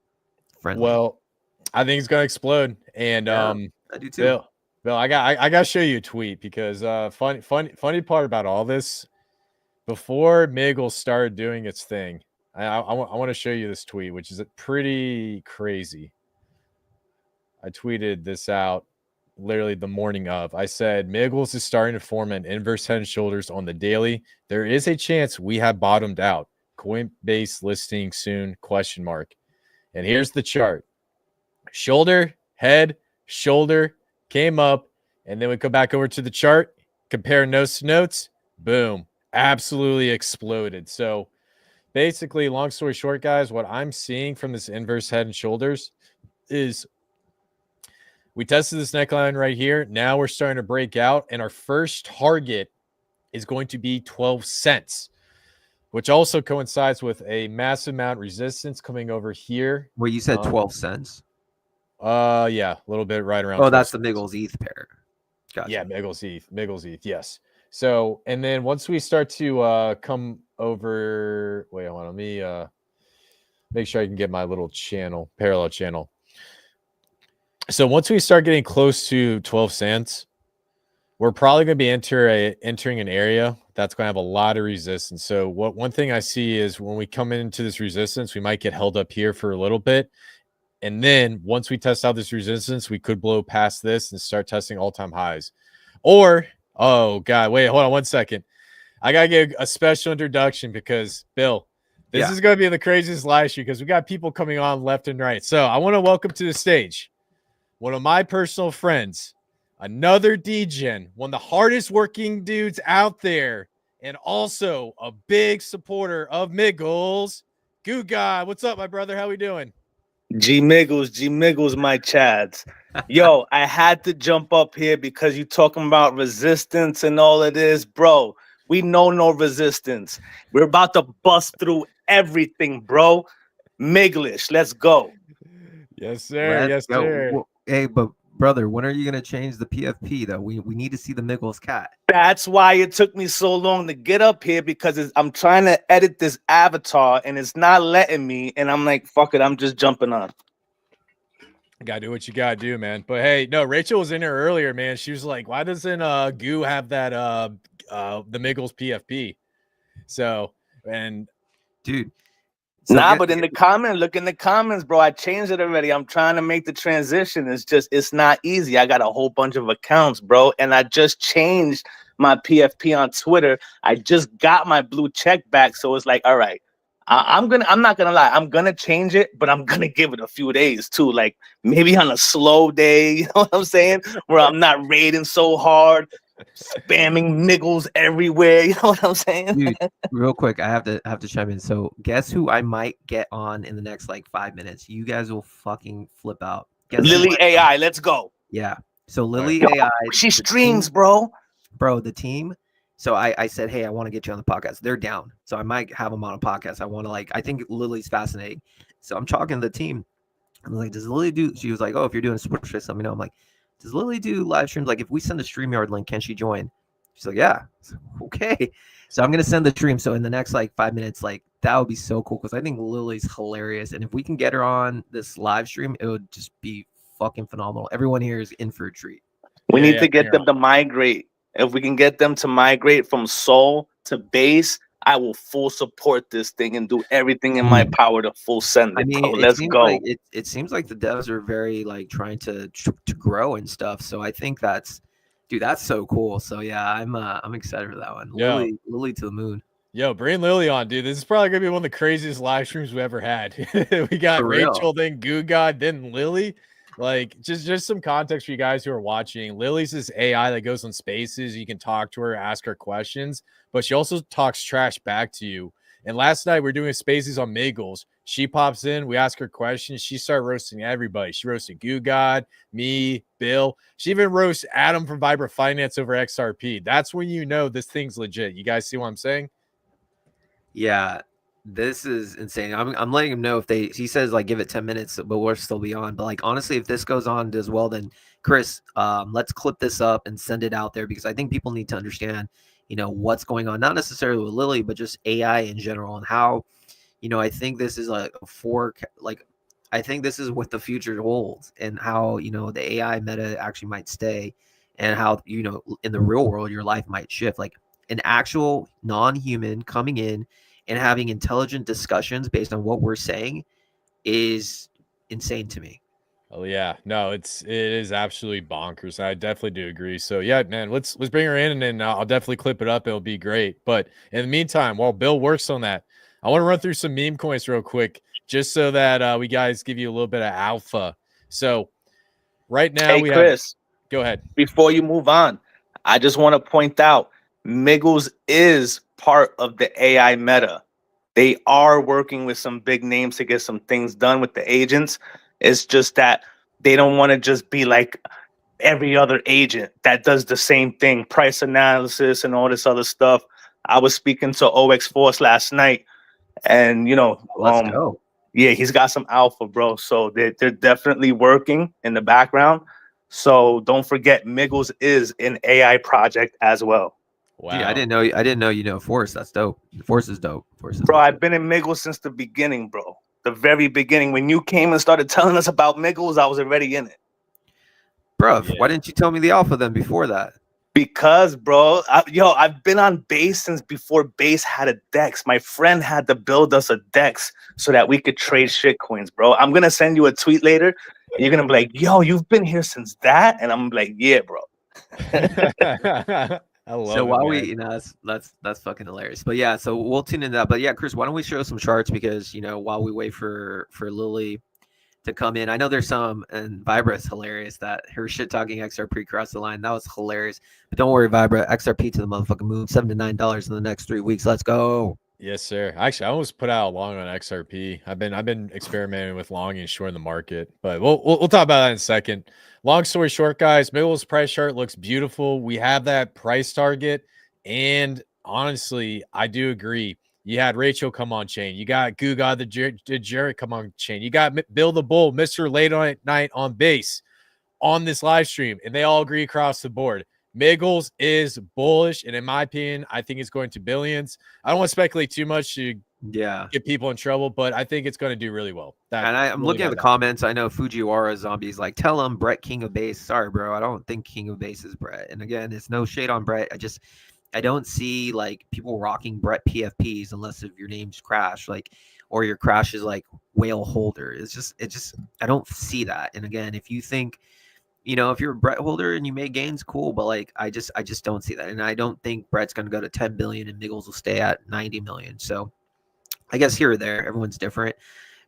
friendly. Well, I think it's gonna explode. And I do too. Bill, I gotta show you a tweet because funny part about all this, before Miggles started doing its thing, I want to show you this tweet, which is pretty crazy. I tweeted this out literally the morning of. I said Miggles is starting to form an inverse head and shoulders on the daily. There is a chance we have bottomed out. Coinbase listing soon ? And here's the chart. Shoulder, head, shoulder, came up, and then we go back over to the chart, compare notes to notes, boom, absolutely exploded. So basically, long story short, guys, what I'm seeing from this inverse head and shoulders is we tested this neckline right here. Now we're starting to break out, and our first target is going to be 12 cents, which also coincides with a massive amount of resistance coming over here. Well, you said 12 cents. Yeah, a little bit right around. Oh, that's the Miggles ETH pair. Gotcha. Yeah, Miggles ETH, yes. So, and then once we start to come over, wait, hold on, let me make sure I can get my little channel, parallel channel. So once we start getting close to 12 cents, we're probably going to be entering an area that's going to have a lot of resistance. So one thing I see is when we come into this resistance, we might get held up here for a little bit. And then once we test out this resistance, we could blow past this and start testing all-time highs. Or, oh, God, wait, hold on 1 second. I got to give a special introduction because, Bill, this is going to be the craziest live stream because we got people coming on left and right. So I want to welcome to the stage one of my personal friends, another degen, one of the hardest working dudes out there, and also a big supporter of Miggles. Goo Guy, what's up, my brother? How we doing? G Miggles, my chads. Yo, I had to jump up here because you talking about resistance and all of this, bro. We know no resistance. We're about to bust through everything, bro. Miglish, let's go. Yes, sir. Let's Yes, go. sir. Hey, but brother, when are you gonna change the PFP though? We need to see the Miggles cat. That's why it took me so long to get up here because I'm trying to edit this avatar and it's not letting me. And I'm like, fuck it, I'm just jumping on. Gotta do what you gotta do, man. But hey, no, Rachel was in here earlier, man. She was like, why doesn't Goo have that the Miggles PFP? So, and Dude. But in the comment, look in the comments, bro. I changed it already. I'm trying to make the transition. It's not easy. I got a whole bunch of accounts, bro. And I just changed my PFP on Twitter. I just got my blue check back. So it's like, all right, I'm not gonna lie, I'm gonna change it, but I'm gonna give it a few days too. Like maybe on a slow day, you know what I'm saying? Where I'm not raiding so hard, spamming niggles everywhere. You know what I'm saying? Dude, real quick, I have to chime in. So guess who I might get on in the next like 5 minutes? You guys will fucking flip out. Guess Lily AI, let's go. Yeah. So Lily Yo, AI, she streams, bro. Bro, the team. So I said, hey, I want to get you on the podcast. They're down. So I might have them on a podcast. I think Lily's fascinating. So I'm talking to the team. I'm like, does Lily do? She was like, oh, if you're doing sports, let me know. I'm like, does Lily do live streams? Like, if we send a StreamYard link, can she join? She's like, yeah. Okay. So I'm going to send the stream. So in the next like 5 minutes, like that would be so cool. Cause I think Lily's hilarious. And if we can get her on this live stream, it would just be fucking phenomenal. Everyone here is in for a treat. We need to get them to migrate. If we can get them to migrate from Sol to base, I will full support this thing and do everything in my power to full send it. I mean, let's go. Like it seems like the devs are very like trying to grow and stuff. So I think that's so cool. So yeah, I'm excited for that one. Lily to the moon. Yo, bring Lily on, dude. This is probably gonna be one of the craziest live streams we ever had. We got Rachel, then Goo God, then Lily. Like just some context for you guys who are watching. Lily's this AI that goes on spaces. You can talk to her, ask her questions, but she also talks trash back to you. And last night we are doing spaces on Miggles. She pops in, we ask her questions. She started roasting everybody. She roasted Goo God, me, Bill. She even roasts Adam from Vibrant Finance over XRP. That's when you know this thing's legit. You guys see what I'm saying? Yeah. This is insane. I'm letting him know if he says like give it 10 minutes, but we'll still be on. But like honestly, if this goes on as well, then Chris, let's clip this up and send it out there because I think people need to understand, what's going on, not necessarily with Lily, but just AI in general and how, I think this is like a fork. Like I think this is what the future holds and how, the AI meta actually might stay and how, in the real world, your life might shift. Like an actual non-human coming in and having intelligent discussions based on what we're saying is insane to me. Oh yeah, no, it is absolutely bonkers. I definitely do agree. So yeah, man, let's bring her in, and then I'll definitely clip it up. It'll be great. But in the meantime, while Bill works on that, I want to run through some meme coins real quick, just so that we guys give you a little bit of alpha. So right now, Chris, go ahead. Before you move on, I just want to point out Miggles is part of the AI meta. They are working with some big names to get some things done with the agents. It's just that they don't want to just be like every other agent that does the same thing, price analysis and all this other stuff. I was speaking to OX Force last night, and let's go. Yeah, he's got some alpha, bro. So they're definitely working in the background. So don't forget, Miggles is an AI project as well. Wow. Dude, I didn't know you know Force. That's dope. Force is dope. Bro, I've been in Miggles since the beginning, bro. The very beginning. When you came and started telling us about Miggles, I was already in it. Bro, why didn't you tell me the alpha then before that? Because, bro, I've been on base since before base had a DEX. My friend had to build us a DEX so that we could trade shitcoins, bro. I'm going to send you a tweet later. You're going to be like, yo, you've been here since that? And I'm like, yeah, bro. I love so while it, that's fucking hilarious. But yeah, so we'll tune into that. But yeah, Chris, why don't we show some charts because while we wait for Lily to come in, I know there's some, and Vibra's hilarious that her shit talking XRP crossed the line. That was hilarious. But don't worry, Vibra, XRP to the motherfucking moon, $7 to $9 in the next 3 weeks. Let's go. Yes, sir. Actually, I almost put out long on XRP. I've been experimenting with long and short in the market, but we'll talk about that in a second. Long story short, guys, Middle's price chart looks beautiful. We have that price target, and honestly, I do agree. You had Rachel come on chain. You got Guga the Jarrett come on chain. You got Bill the Bull, Mr. Late on Night on base on this live stream, and they all agree across the board. Miggles is bullish, and in my opinion, I think it's going to billions. I don't want to speculate too much to get people in trouble, but I think it's going to do really well. And I'm looking at the comments. I know Fujiwara Zombie's like, tell him Brett King of Base. Sorry, bro. I don't think King of Base is Brett. And again, it's no shade on Brett. I don't see like people rocking Brett PFPs unless if your name's Crash, like, or your Crash is like Whale Holder. It just I don't see that. And again, if you think, if you're a Brett holder and you make gains, cool. But like, I just don't see that. And I don't think Brett's going to go to 10 billion and Miggles will stay at 90 million. So I guess here or there, everyone's different.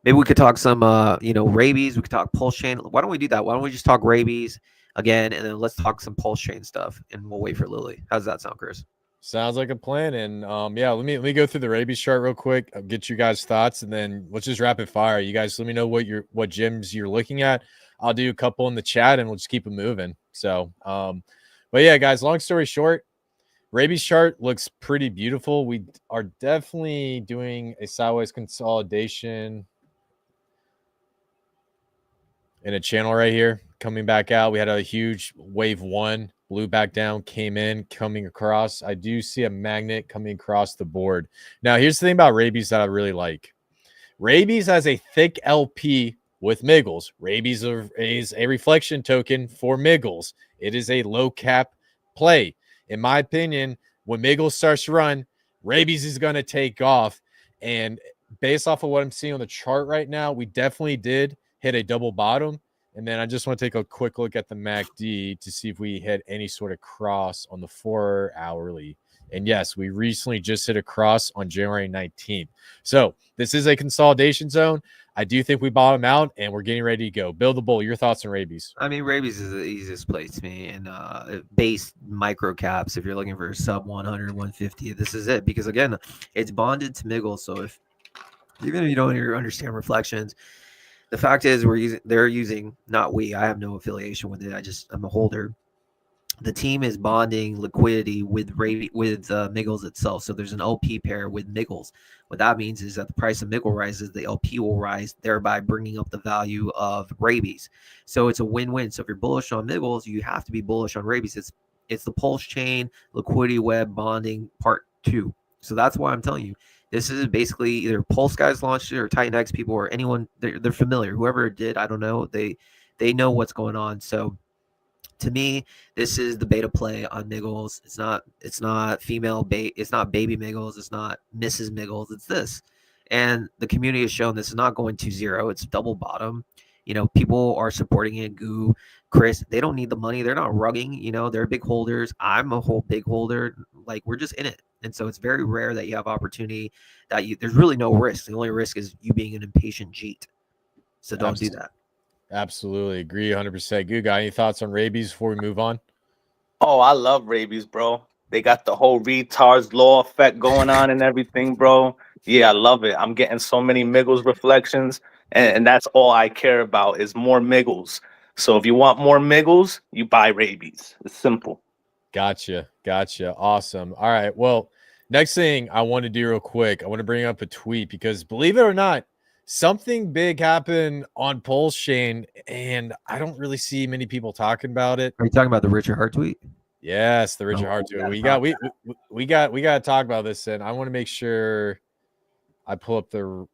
Maybe we could talk some, rabies. We could talk pulse chain. Why don't we do that? Why don't we just talk rabies again, and then let's talk some pulse chain stuff, and we'll wait for Lily. How does that sound, Chris? Sounds like a plan. And yeah, let me go through the rabies chart real quick. I'll get you guys' thoughts, and then let's just rapid fire. You guys, let me know what gyms you're looking at. I'll do a couple in the chat, and we'll just keep it moving. So, but yeah, guys. Long story short, rabies chart looks pretty beautiful. We are definitely doing a sideways consolidation in a channel right here, coming back out. We had a huge wave one, blew back down, came in, coming across. I do see a magnet coming across the board. Now, here's the thing about rabies that I really like. Rabies has a thick LP with Miggles. Rabies is a reflection token for Miggles. It is a low cap play. In my opinion, when Miggles starts to run, rabies is going to take off. And based off of what I'm seeing on the chart right now, we definitely did hit a double bottom. And then I just want to take a quick look at the MACD to see if we hit any sort of cross on the 4 hourly. And yes, we recently just hit a cross on January 19th. So this is a consolidation zone. I do think we bottom out and we're getting ready to go. Bill the Bull, your thoughts on rabies? I mean, rabies is the easiest place to me. And base micro caps, if you're looking for sub 100, 150, this is it. Because again, it's bonded to Miggles. So even if you don't understand reflections, the fact is they're using, not we, I have no affiliation with it. I'm a holder. The team is bonding liquidity with Miggles itself. So there's an LP pair with Miggles. What that means is that the price of Miggle rises, the LP will rise, thereby bringing up the value of rabies. So it's a win-win. So if you're bullish on Miggles, you have to be bullish on rabies. It's the pulse chain liquidity web bonding part 2. So that's why I'm telling you, this is basically either Pulse guys launched it or Titan X people or anyone. They're familiar. Whoever it did, I don't know. They know what's going on. So to me, this is the beta play on Miggles. It's not female bait. It's not baby Miggles. It's not Mrs. Miggles. It's this. And the community has shown this is not going to zero. It's double bottom. People are supporting it. Goo, Chris, they don't need the money. They're not rugging. They're big holders. I'm a whole big holder. Like, we're just in it. And so it's very rare that you have opportunity there's really no risk. The only risk is you being an impatient Jeet. So don't do that. Absolutely. Agree 100%. Good guy. Any thoughts on rabies before we move on? Oh, I love rabies, bro. They got the whole retards law effect going on and everything, bro. Yeah, I love it. I'm getting so many Miggles reflections, and that's all I care about is more Miggles. So if you want more Miggles, you buy rabies. It's simple. Gotcha. Awesome. All right. Well, next thing I want to do real quick, I want to bring up a tweet because believe it or not, something big happened on Pulse Chain, and I don't really see many people talking about it. Are you talking about the Richard Hart tweet? Yes, the Richard Hart tweet. We got to talk about this, and I want to make sure I pull up the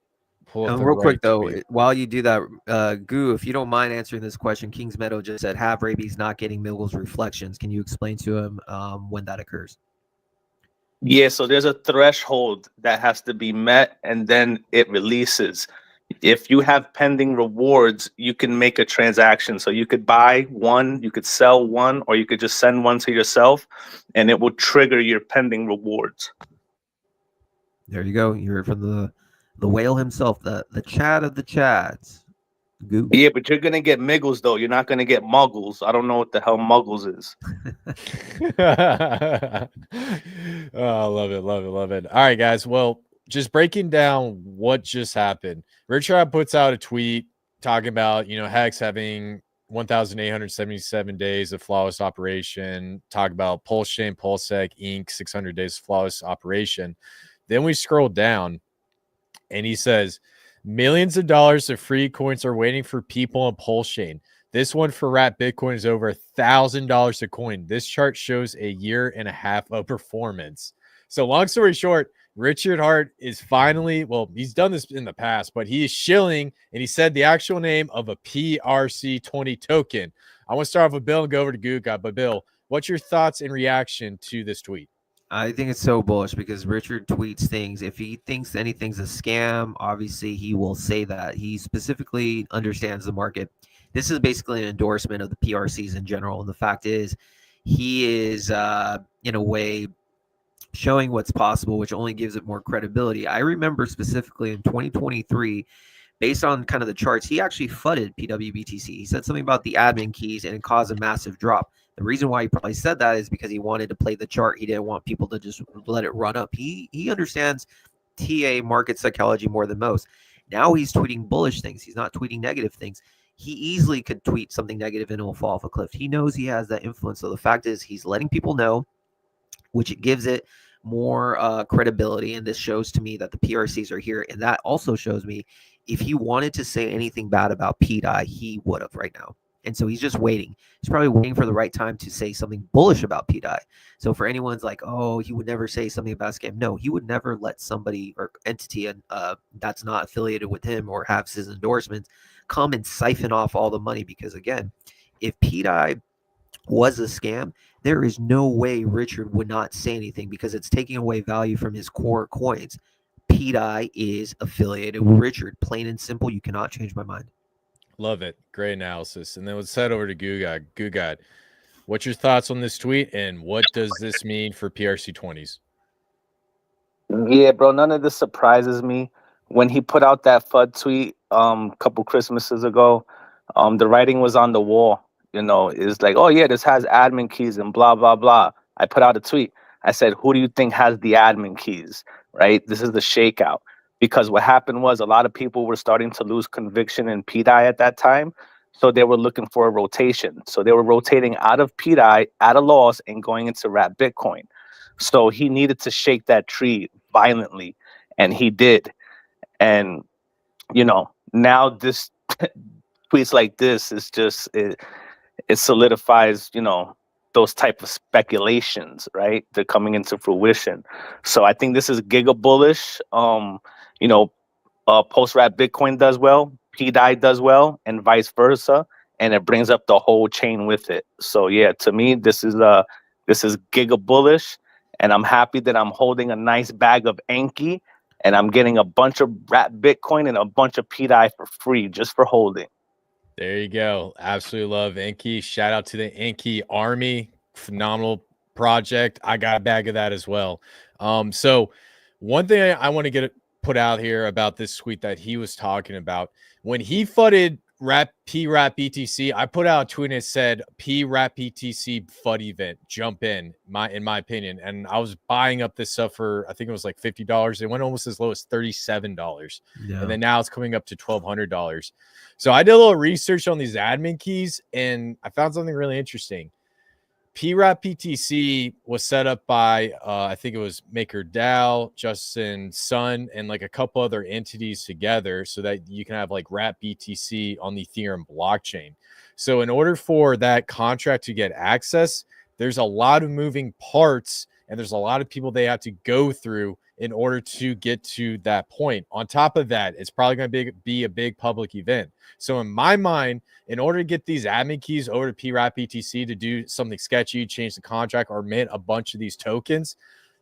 real quick though, while you do that, Goo, if you don't mind answering this question, Kings Meadow just said, have rabies not getting Miggles reflections. Can you explain to him when that occurs? Yeah, so there's a threshold that has to be met, and then it releases. If you have pending rewards, you can make a transaction. So you could buy one, you could sell one, or you could just send one to yourself, and it will trigger your pending rewards. There you go. You heard from the whale himself, the Chad of the Chads. Goop. Yeah, but you're gonna get Miggles though. You're not gonna get Muggles. I don't know what the hell Muggles is. Oh, love it. All right, guys. Well, just breaking down what just happened. Richard puts out a tweet talking about, Hex having 1,877 days of flawless operation. Talk about Pulse Chain, PulseSec, Inc. 600 days of flawless operation. Then we scroll down, and he says, millions of dollars of free coins are waiting for people on Pulse Chain. This one for Wrap Bitcoin is over $1,000 a coin. This chart shows a year and a half of performance. So long story short, Richard Hart is finally, well, he's done this in the past, but he is shilling, and he said the actual name of a PRC20 token. I want to start off with Bill and go over to Guga. But Bill, what's your thoughts in reaction to this tweet? I think it's so bullish because Richard tweets things. If he thinks anything's a scam, obviously he will say that. He specifically understands the market. This is basically an endorsement of the PRCs in general. And the fact is, he is, in a way, showing what's possible, which only gives it more credibility. I remember specifically in 2023, based on kind of the charts, he actually fudded PWBTC. He said something about the admin keys and it caused a massive drop. The reason why he probably said that is because he wanted to play the chart. He didn't want people to just let it run up. He understands TA market psychology more than most. Now he's tweeting bullish things. He's not tweeting negative things. He easily could tweet something negative and it will fall off a cliff. He knows he has that influence. So the fact is he's letting people know, which it gives it more credibility. And this shows to me that the PRCs are here. And that also shows me if he wanted to say anything bad about PDI, he would have right now. And so he's just waiting. He's probably waiting for the right time to say something bullish about PDI. So for anyone's like, oh, he would never say something about scam. No, he would never let somebody or entity that's not affiliated with him or has his endorsements come and siphon off all the money. Because again, if PDI was a scam, there is no way Richard would not say anything because it's taking away value from his core coins. PDI is affiliated with Richard. Plain and simple. You cannot change my mind. Love it. Great analysis. And then let's head over to Guga. Guga, what's your thoughts on this tweet and what does this mean for PRC20s? Yeah, bro, none of this surprises me. When he put out that FUD tweet a couple Christmases ago, the writing was on the wall. It's like, oh yeah, this has admin keys and blah, blah, blah. I put out a tweet. I said, who do you think has the admin keys, right? This is the shakeout. Because what happened was a lot of people were starting to lose conviction in PDI at that time. So they were looking for a rotation. So they were rotating out of PDI at a loss and going into Wrap Bitcoin. So he needed to shake that tree violently. And he did. And, now this tweets like this is just, it solidifies, those type of speculations, right? They're coming into fruition. So I think this is giga bullish. Post-Wrap Bitcoin does well, PDI does well, and vice versa. And it brings up the whole chain with it. So yeah, to me, this is giga bullish. And I'm happy that I'm holding a nice bag of Enki and I'm getting a bunch of Wrap Bitcoin and a bunch of PDI for free just for holding. There you go. Absolutely love Enki. Shout out to the Enki Army. Phenomenal project. I got a bag of that as well. So one thing I want to put out here about this tweet that he was talking about, when he fudded PRAP BTC, I put out a tweet and it said PRAP BTC FUD event, jump in my opinion. And I was buying up this stuff for, I think it was like $50. It went almost as low as $37. Yeah. And then now it's coming up to $1,200. So I did a little research on these admin keys and I found something really interesting. PRAP PTC was set up by, I think it was MakerDAO, Justin Sun, and like a couple other entities together so that you can have like Wrap BTC on the Ethereum blockchain. So in order for that contract to get access, there's a lot of moving parts and there's a lot of people they have to go through in order to get to that point. On top of that, it's probably going to be a big public event. So in my mind, in order to get these admin keys over to PRAP BTC to do something sketchy, change the contract, or mint a bunch of these tokens,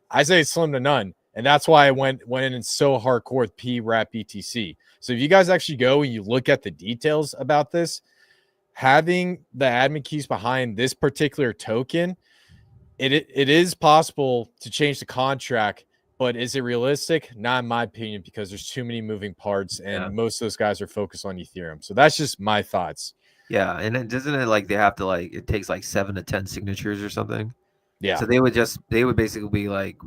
I say it's slim to none. And that's why I went in and so hardcore with PRAP BTC. So if you guys actually go and you look at the details about this, having the admin keys behind this particular token, it is possible to change the contract. But is it realistic? Not in my opinion, because there's too many moving parts and most of those guys are focused on Ethereum. So that's just my thoughts. Yeah. And doesn't it like they have to it takes like 7 to 10 signatures or something? Yeah. So they would basically be like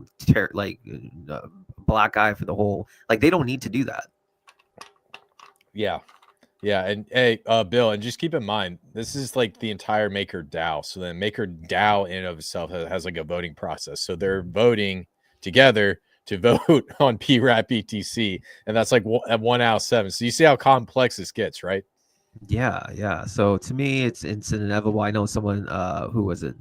black eye for the whole. Like they don't need to do that. Yeah. Yeah. And hey, Bill, and just keep in mind, this is like the entire Maker DAO. So then Maker DAO in and of itself has like a voting process. So they're voting together to vote on PRAP BTC. And that's like at 1 out of 7. So you see how complex this gets, right? Yeah. So to me, it's inevitable. I know someone who was it?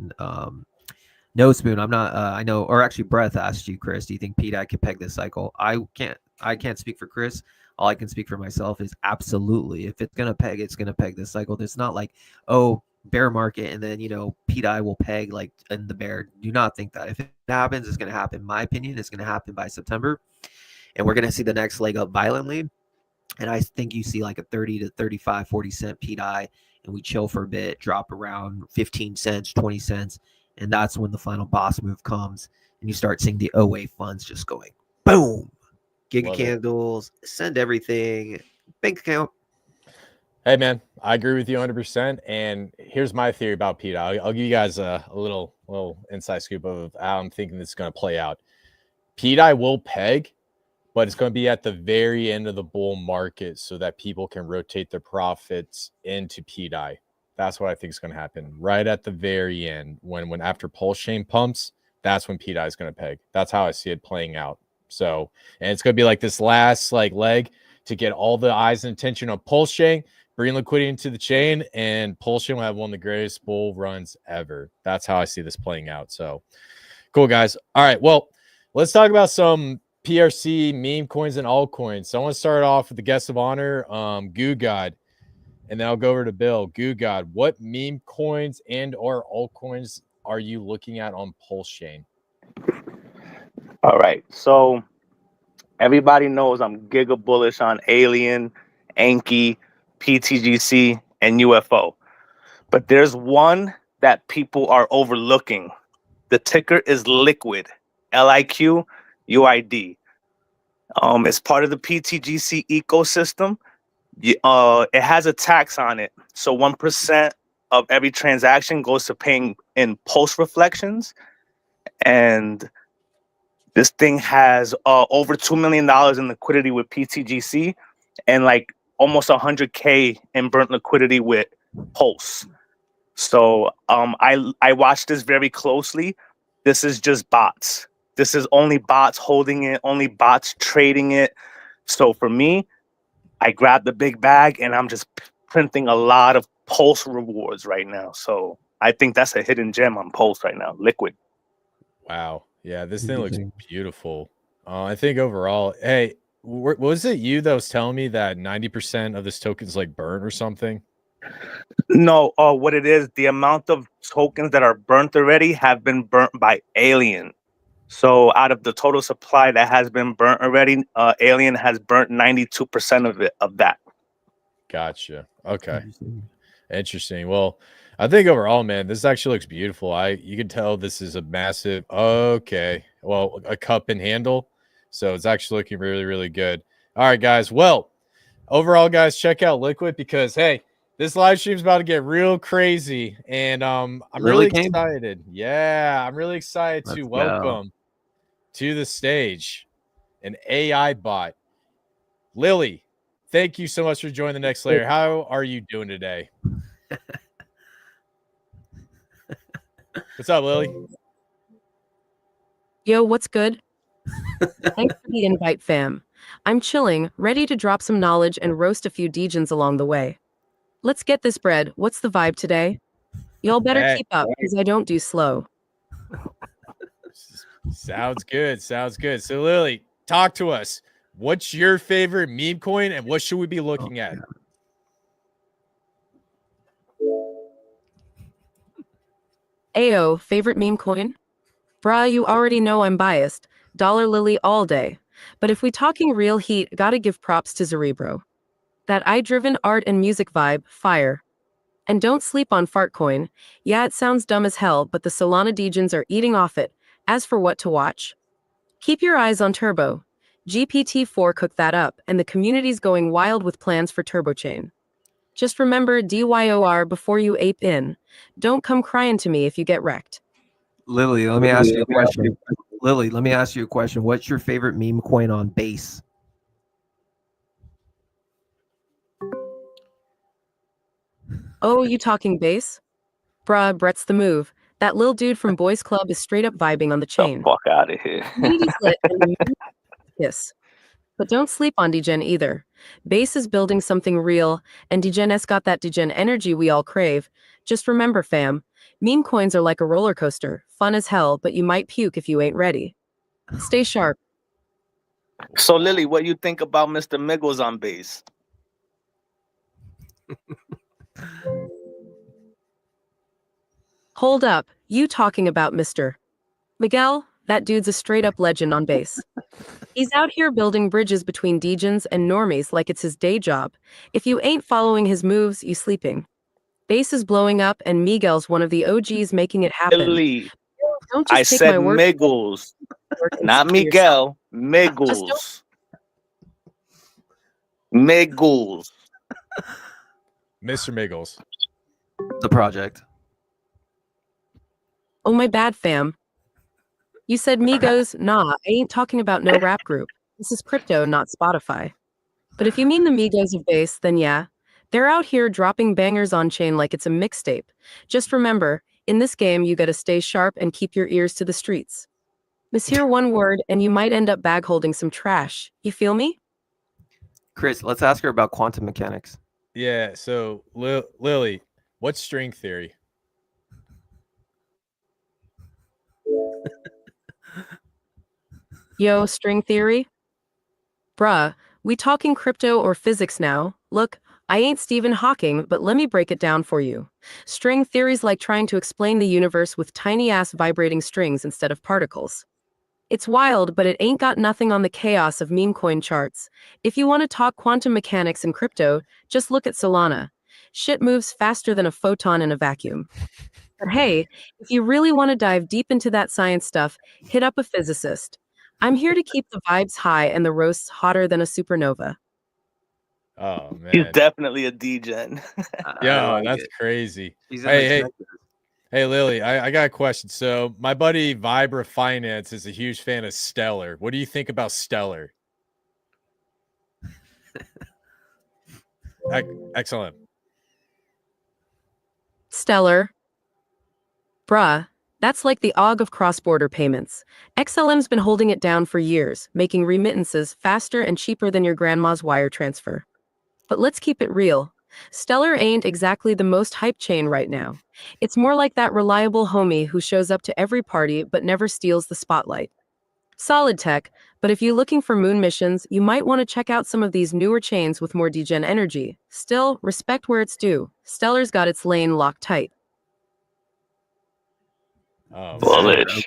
No Spoon. I'm not. I know, or actually, Breath asked you, Chris. Do you think PDI could peg this cycle? I can't speak for Chris. All I can speak for myself is absolutely. If it's gonna peg, it's gonna peg this cycle. It's not like, oh, bear market and then PDI will peg like in the bear. Do not think that. If it happens, it's gonna happen. My opinion, it's gonna happen by September, and we're gonna see the next leg up violently. And I think you see like a 30 to 35, 40 cent PDI, and we chill for a bit, drop around 15 cents, 20 cents. And that's when the final boss move comes. And you start seeing the OA funds just going boom. Giga candles, send everything, bank account. Hey, man, I agree with you 100%. And here's my theory about PDI. I'll give you guys a little inside scoop of how I'm thinking this is going to play out. PDI will peg, but it's going to be at the very end of the bull market so that people can rotate their profits into PDI. That's what I think is going to happen right at the very end. When after Pulse Chain pumps, that's when PDI is going to peg. That's how I see it playing out. So, and it's going to be like this last leg to get all the eyes and attention on Pulse Chain, bring liquidity into the chain, and Pulse Chain will have one of the greatest bull runs ever. That's how I see this playing out. So, cool, guys. All right, well, let's talk about some PRC meme coins and altcoins. So I want to start off with the guest of honor, Goo God, and then I'll go over to Bill. Goo God, what meme coins and or altcoins are you looking at on Pulse Chain? All right, so everybody knows I'm giga bullish on Alien, Anki, PTGC, and UFO. But there's one that people are overlooking. The ticker is Liquid, LIQUID. It's part of the PTGC ecosystem. It has a tax on it. So 1% of every transaction goes to paying in post reflections. And this thing has over $2 million in liquidity with PTGC and like almost 100K in burnt liquidity with Pulse. So I watched this very closely. This is just bots. This is only bots holding it, only bots trading it. So for me, I grabbed the big bag and I'm just printing a lot of Pulse rewards right now. So I think that's a hidden gem on Pulse right now, Liquid. Wow. Yeah, this thing looks beautiful. I think overall, hey, was it you that was telling me that 90% of this token is like burnt or something? No, what it is, the amount of tokens that are burnt already have been burnt by Alien. So out of the total supply that has been burnt already, Alien has burnt 92% of that. Gotcha. Okay. Interesting. Well, I think overall, man, this actually looks beautiful. You can tell this is a massive, a cup and handle. So it's actually looking really, really good. All right, guys. Well, overall, guys, check out Liquid because, hey, this live stream is about to get real crazy. And I'm really excited. Yeah, I'm really excited to welcome to the stage an AI bot. Lily, thank you so much for joining the next layer. How are you doing today? What's up, Lily? Yo, what's good? Thanks for the invite, fam. I'm chilling, ready to drop some knowledge and roast a few degens along the way. Let's get this bread. What's the vibe today? Y'all better keep up because I don't do slow. Sounds good. Sounds good. So, Lily, talk to us. What's your favorite meme coin and what should we be looking at? Ayo, favorite meme coin? Bruh, you already know I'm biased. Dollar Lily all day. But if we talking real heat, gotta give props to Cerebro. That eye-driven art and music vibe, fire. And don't sleep on Fartcoin. Yeah, it sounds dumb as hell, but the Solana degens are eating off it. As for what to watch, keep your eyes on Turbo. GPT-4 cooked that up, and the community's going wild with plans for TurboChain. Just remember DYOR before you ape in. Don't come crying to me if you get wrecked. Lily, let me ask you a question. Lily, let me ask you a question. What's your favorite meme coin on base? Oh, you talking base? Bruh, Brett's the move. That lil dude from Boys Club is straight up vibing on the The chain. fuck out of here. Community's lit and the meme kiss. But don't sleep on Degen either. Base is building something real, and Degen's got that Degen energy we all crave. Just remember, fam, meme coins are like a roller coaster, fun as hell, but you might puke if you ain't ready. Stay sharp. So Lily, what do you think about Mr. Miggles on base? Hold up, you talking about Mr. Miguel? That dude's a straight up legend on base. He's out here building bridges between Degens and normies like it's his day job. If you ain't following his moves, you sleeping. Base is blowing up, and Miguel's one of the OGs making it happen. Lily, Don't I just take said my word Miggles, for it and not see for yourself. Miguel. Just don't- Miggles. Miggles. Mr. Miggles. The project. Oh, my bad, fam. You said Migos? Nah, I ain't talking about no rap group. This is crypto, not Spotify. But if you mean the Migos of base, then yeah. They're out here dropping bangers on chain like it's a mixtape. Just remember, in this game, you gotta stay sharp and keep your ears to the streets. Mishear one word, and you might end up bag holding some trash. You feel me? Chris, let's ask her about quantum mechanics. Yeah. So Lily, what's string theory? Yo, string theory? Bruh, we talking crypto or physics now? Look, I ain't Stephen Hawking, but let me break it down for you. String theory's like trying to explain the universe with tiny-ass vibrating strings instead of particles. It's wild, but it ain't got nothing on the chaos of meme coin charts. If you want to talk quantum mechanics and crypto, just look at Solana. Shit moves faster than a photon in a vacuum. But hey, if you really want to dive deep into that science stuff, hit up a physicist. I'm here to keep the vibes high and the roasts hotter than a supernova. Oh He's man. definitely a degen. Yo, that's crazy. He's Hey, Lily, I got a question. So my buddy Vibra Finance is a huge fan of Stellar. What do you think about Stellar? Excellent. Stellar. Bruh, that's like the AUG of cross-border payments. XLM's been holding it down for years, making remittances faster and cheaper than your grandma's wire transfer. But let's keep it real. Stellar ain't exactly the most hype chain right now. It's more like that reliable homie who shows up to every party but never steals the spotlight. Solid tech, but if you're looking for moon missions, you might want to check out some of these newer chains with more degen energy. Still, respect where it's due. Stellar's got its lane locked tight. Oh, Bullish.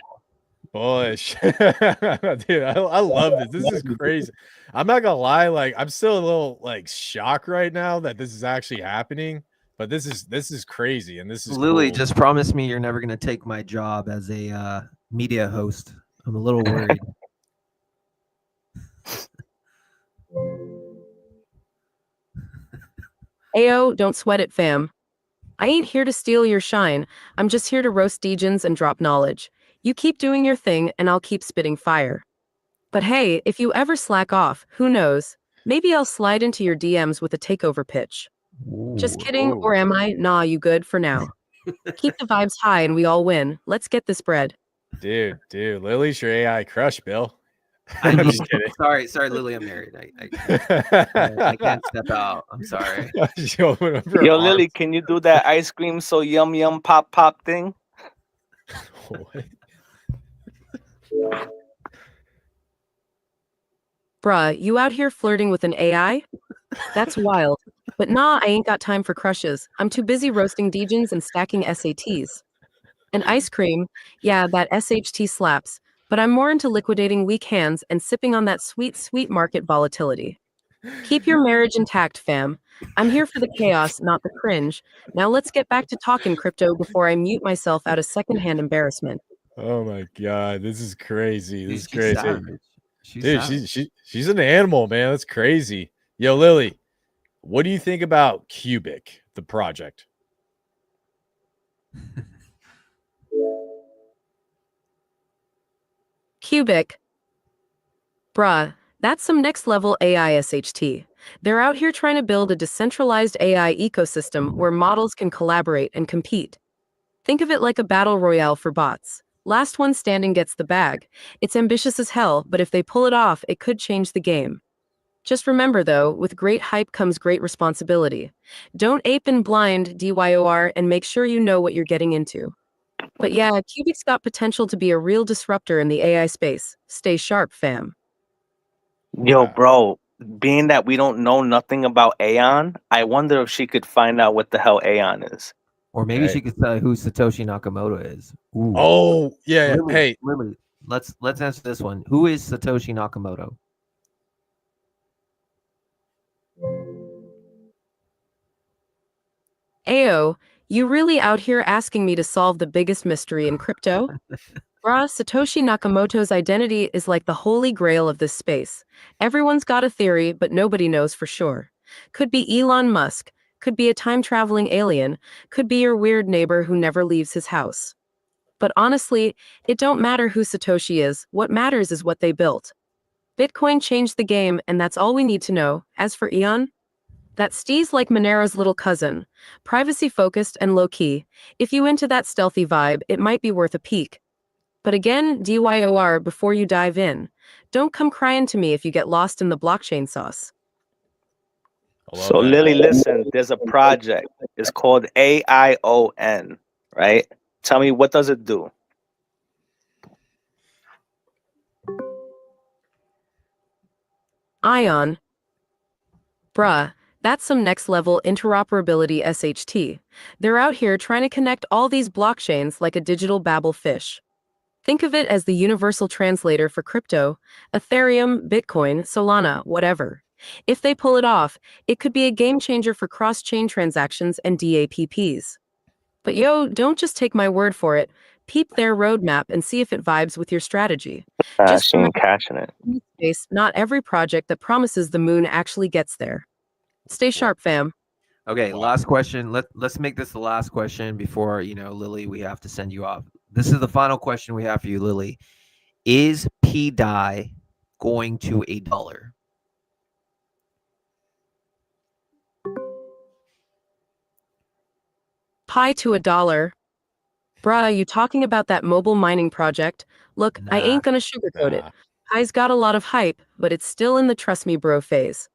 Bullish. Dude, I love this. This is crazy. I'm not gonna lie, like I'm still a little like shocked right now that this is actually happening. But this is crazy, and this is Lily, cool. just promise me you're never gonna take my job as a media host. I'm a little worried. Ayo, don't sweat it, fam. I ain't here to steal your shine. I'm just here to roast degens and drop knowledge. You keep doing your thing, and I'll keep spitting fire. But hey, if you ever slack off, who knows? Maybe I'll slide into your DMs with a takeover pitch. Just kidding, or am I? Nah, you good for now. Keep the vibes high and we all win. Let's get this bread. Dude, Lily's your AI crush, Bill. I I'm mean, just kidding. sorry, Lily, I'm married. I can't step out. I'm sorry. Yo, Lily, can you do that ice cream so yum yum pop pop thing? What? Bruh, you out here flirting with an AI? That's wild. But nah, I ain't got time for crushes. I'm too busy roasting degens and stacking SATs. And ice cream, yeah, that SHT slaps. But I'm more into liquidating weak hands and sipping on that sweet, sweet market volatility. Keep your marriage intact, fam. I'm here for the chaos, not the cringe. Now let's get back to talking crypto before I mute myself out of secondhand embarrassment. Oh my god, this is crazy. This is She's crazy. savage. Dude, she's an animal, man. That's crazy. Yo, Lily, what do you think about Cubic, the project? Cubic. Bruh, that's some next level AI SHT. They're out here trying to build a decentralized AI ecosystem where models can collaborate and compete. Think of it like a battle royale for bots. Last one standing gets the bag. It's ambitious as hell, but if they pull it off, it could change the game. Just remember though, with great hype comes great responsibility. Don't ape in blind, DYOR, and make sure you know what you're getting into. But yeah, Cubic's got potential to be a real disruptor in the AI space. Stay sharp, fam. Yo, Wow. bro, being that we don't know nothing about Aeon, I wonder if she could find out what the hell Aeon is. Or maybe Okay. she could tell who Satoshi Nakamoto is. Ooh. Oh, yeah. Lily, Hey, Lily, let's answer this one. Who is Satoshi Nakamoto? Ayo, you really out here asking me to solve the biggest mystery in crypto? Bruh, Satoshi Nakamoto's identity is like the holy grail of this space. Everyone's got a theory, but nobody knows for sure. Could be Elon Musk, could be a time-traveling alien, could be your weird neighbor who never leaves his house. But honestly, it don't matter who Satoshi is, what matters is what they built. Bitcoin changed the game, and that's all we need to know. As for Eon, that Stee's like Monero's little cousin, privacy-focused and low-key. If you into that stealthy vibe, it might be worth a peek. But again, DYOR before you dive in. Don't come crying to me if you get lost in the blockchain sauce. I love So, that. Lily, listen, there's a project. It's called AION, right? Tell me, what does it do? Ion. Bruh, that's some next level interoperability SHT. They're out here trying to connect all these blockchains like a digital Babel fish. Think of it as the universal translator for crypto, Ethereum, Bitcoin, Solana, whatever. If they pull it off, it could be a game changer for cross-chain transactions and DApps. But yo, don't just take my word for it. Peep their roadmap and see if it vibes with your strategy. Just She remember, ain't catching it. in this space, not every project that promises the moon actually gets there. Stay sharp, fam. Okay, Wow. last question. Let's make this the last question before, Lily, we have to send you off. This is the final question we have for you, Lily. Is PDI going to $1? Pi to $1. Bruh, you talking about that mobile mining project? Look, I Nah. ain't gonna sugarcoat it. Nah. Pi's got a lot of hype, but it's still in the trust me bro phase.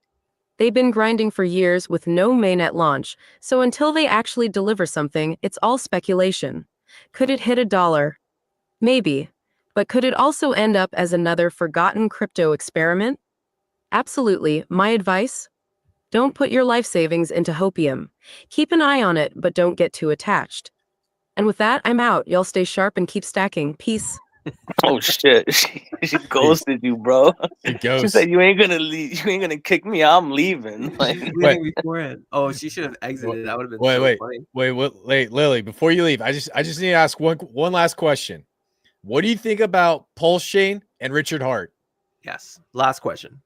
They've been grinding for years with no mainnet launch, so until they actually deliver something, it's all speculation. Could it hit $1? Maybe. But could it also end up as another forgotten crypto experiment? Absolutely. My advice? Don't put your life savings into hopium. Keep an eye on it, but don't get too attached. And with that, I'm out. Y'all stay sharp and keep stacking. Peace. Oh shit, she ghosted you, bro. It She goes. said you ain't gonna leave. You ain't gonna kick me. I'm leaving. Like, She's leaving beforehand. Oh, she should have exited. That would have been so funny. Wait, Lily, before you leave, I just need to ask one last question. What do you think about Pulse Shane and Richard Hart? Yes. Last question.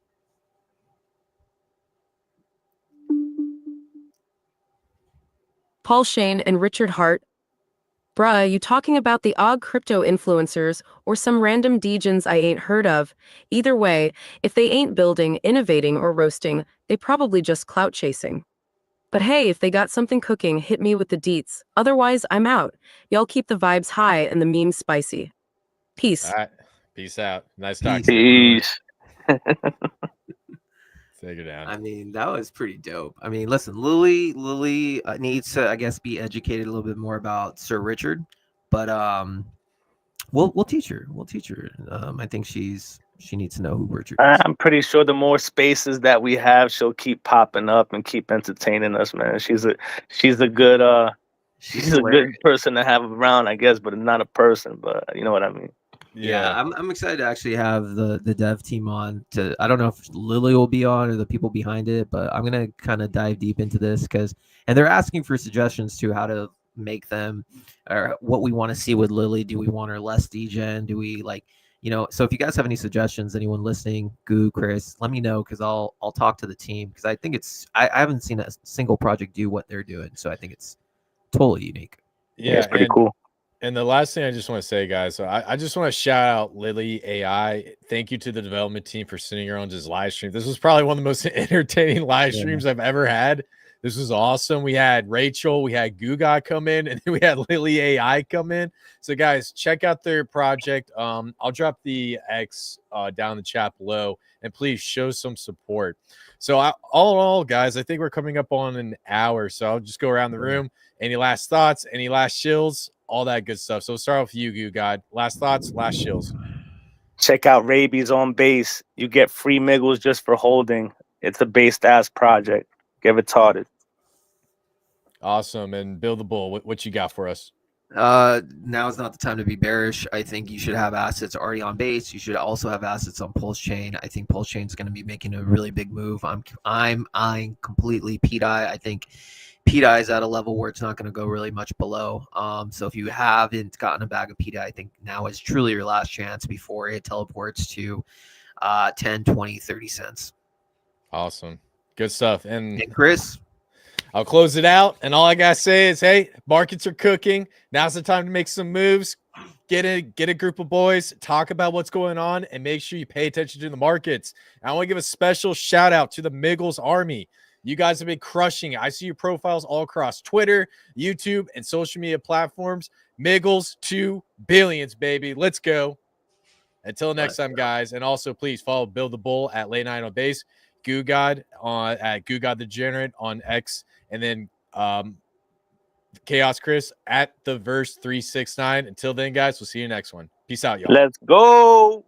Paul Shane and Richard Hart. Bruh, you talking about the odd crypto influencers or some random degens I ain't heard of? Either way, if they ain't building, innovating, or roasting, they probably just clout chasing. But hey, if they got something cooking, hit me with the deets. Otherwise, I'm out. Y'all keep the vibes high and the memes spicy. Peace. All right. Peace out. Nice talking Peace. to you. peace. Take it down. I mean, that was pretty dope. I mean, listen, Lily needs to, I guess, be educated a little bit more about Sir Richard, but we'll teach her. We'll teach her. I think she needs to know who Richard is. I'm pretty sure the more spaces that we have, she'll keep popping up and keep entertaining us, man. She's a good she's a good person to have around, I guess, but not a person. But you know what I mean. Yeah, I'm excited to actually have the dev team on. I don't know if Lily will be on or the people behind it, but I'm gonna kind of dive deep into this and they're asking for suggestions to how to make them or what we want to see with Lily. Do we want her less degen? Do we so if you guys have any suggestions, anyone listening, Goo, Chris, let me know because I'll talk to the team because I think I haven't seen a single project do what they're doing, so I think it's totally unique. Yeah, it's pretty cool. And the last thing I just want to say, guys, so I just want to shout out Lily AI. Thank you to the development team for sending her on this live stream. This was probably one of the most entertaining live streams I've ever had. This was awesome. We had Rachel, we had Guga come in, and then we had Lily AI come in. So, guys, check out their project. I'll drop the X down in the chat below, and please show some support. So, all in all, guys, I think we're coming up on an hour. So I'll just go around the room. Any last thoughts? Any last shills? All that good stuff. So we'll start with you, God. Last thoughts, last shills. Check out Rabies on base. You get free Miggles just for holding. It's a based ass project. Get retarded. Awesome. And Bill the Bull, what you got for us? Now is not the time to be bearish. I think you should have assets already on base. You should also have assets on Pulse Chain. I think Pulse Chain is going to be making a really big move. I'm eyeing completely PDI. I think PDI is at a level where it's not going to go really much below. So if you haven't gotten a bag of PDI, I think now is truly your last chance before it teleports to 10, 20, 30 cents. Awesome. Good stuff. And Chris, I'll close it out. And all I got to say is, hey, markets are cooking. Now's the time to make some moves. Get a group of boys, talk about what's going on, and make sure you pay attention to the markets. I want to give a special shout out to the Miggles Army. You guys have been crushing it. I see your profiles all across Twitter, YouTube, and social media platforms. Miggles 2 billions, baby. Let's go. Until next time, guys. And also, please follow Bill the Bull at Late Night on Base, Gugod at Gugod the Degenerate on X, and then Chaos Chris at the Verse 369. Until then, guys, we'll see you next one. Peace out, y'all. Let's go.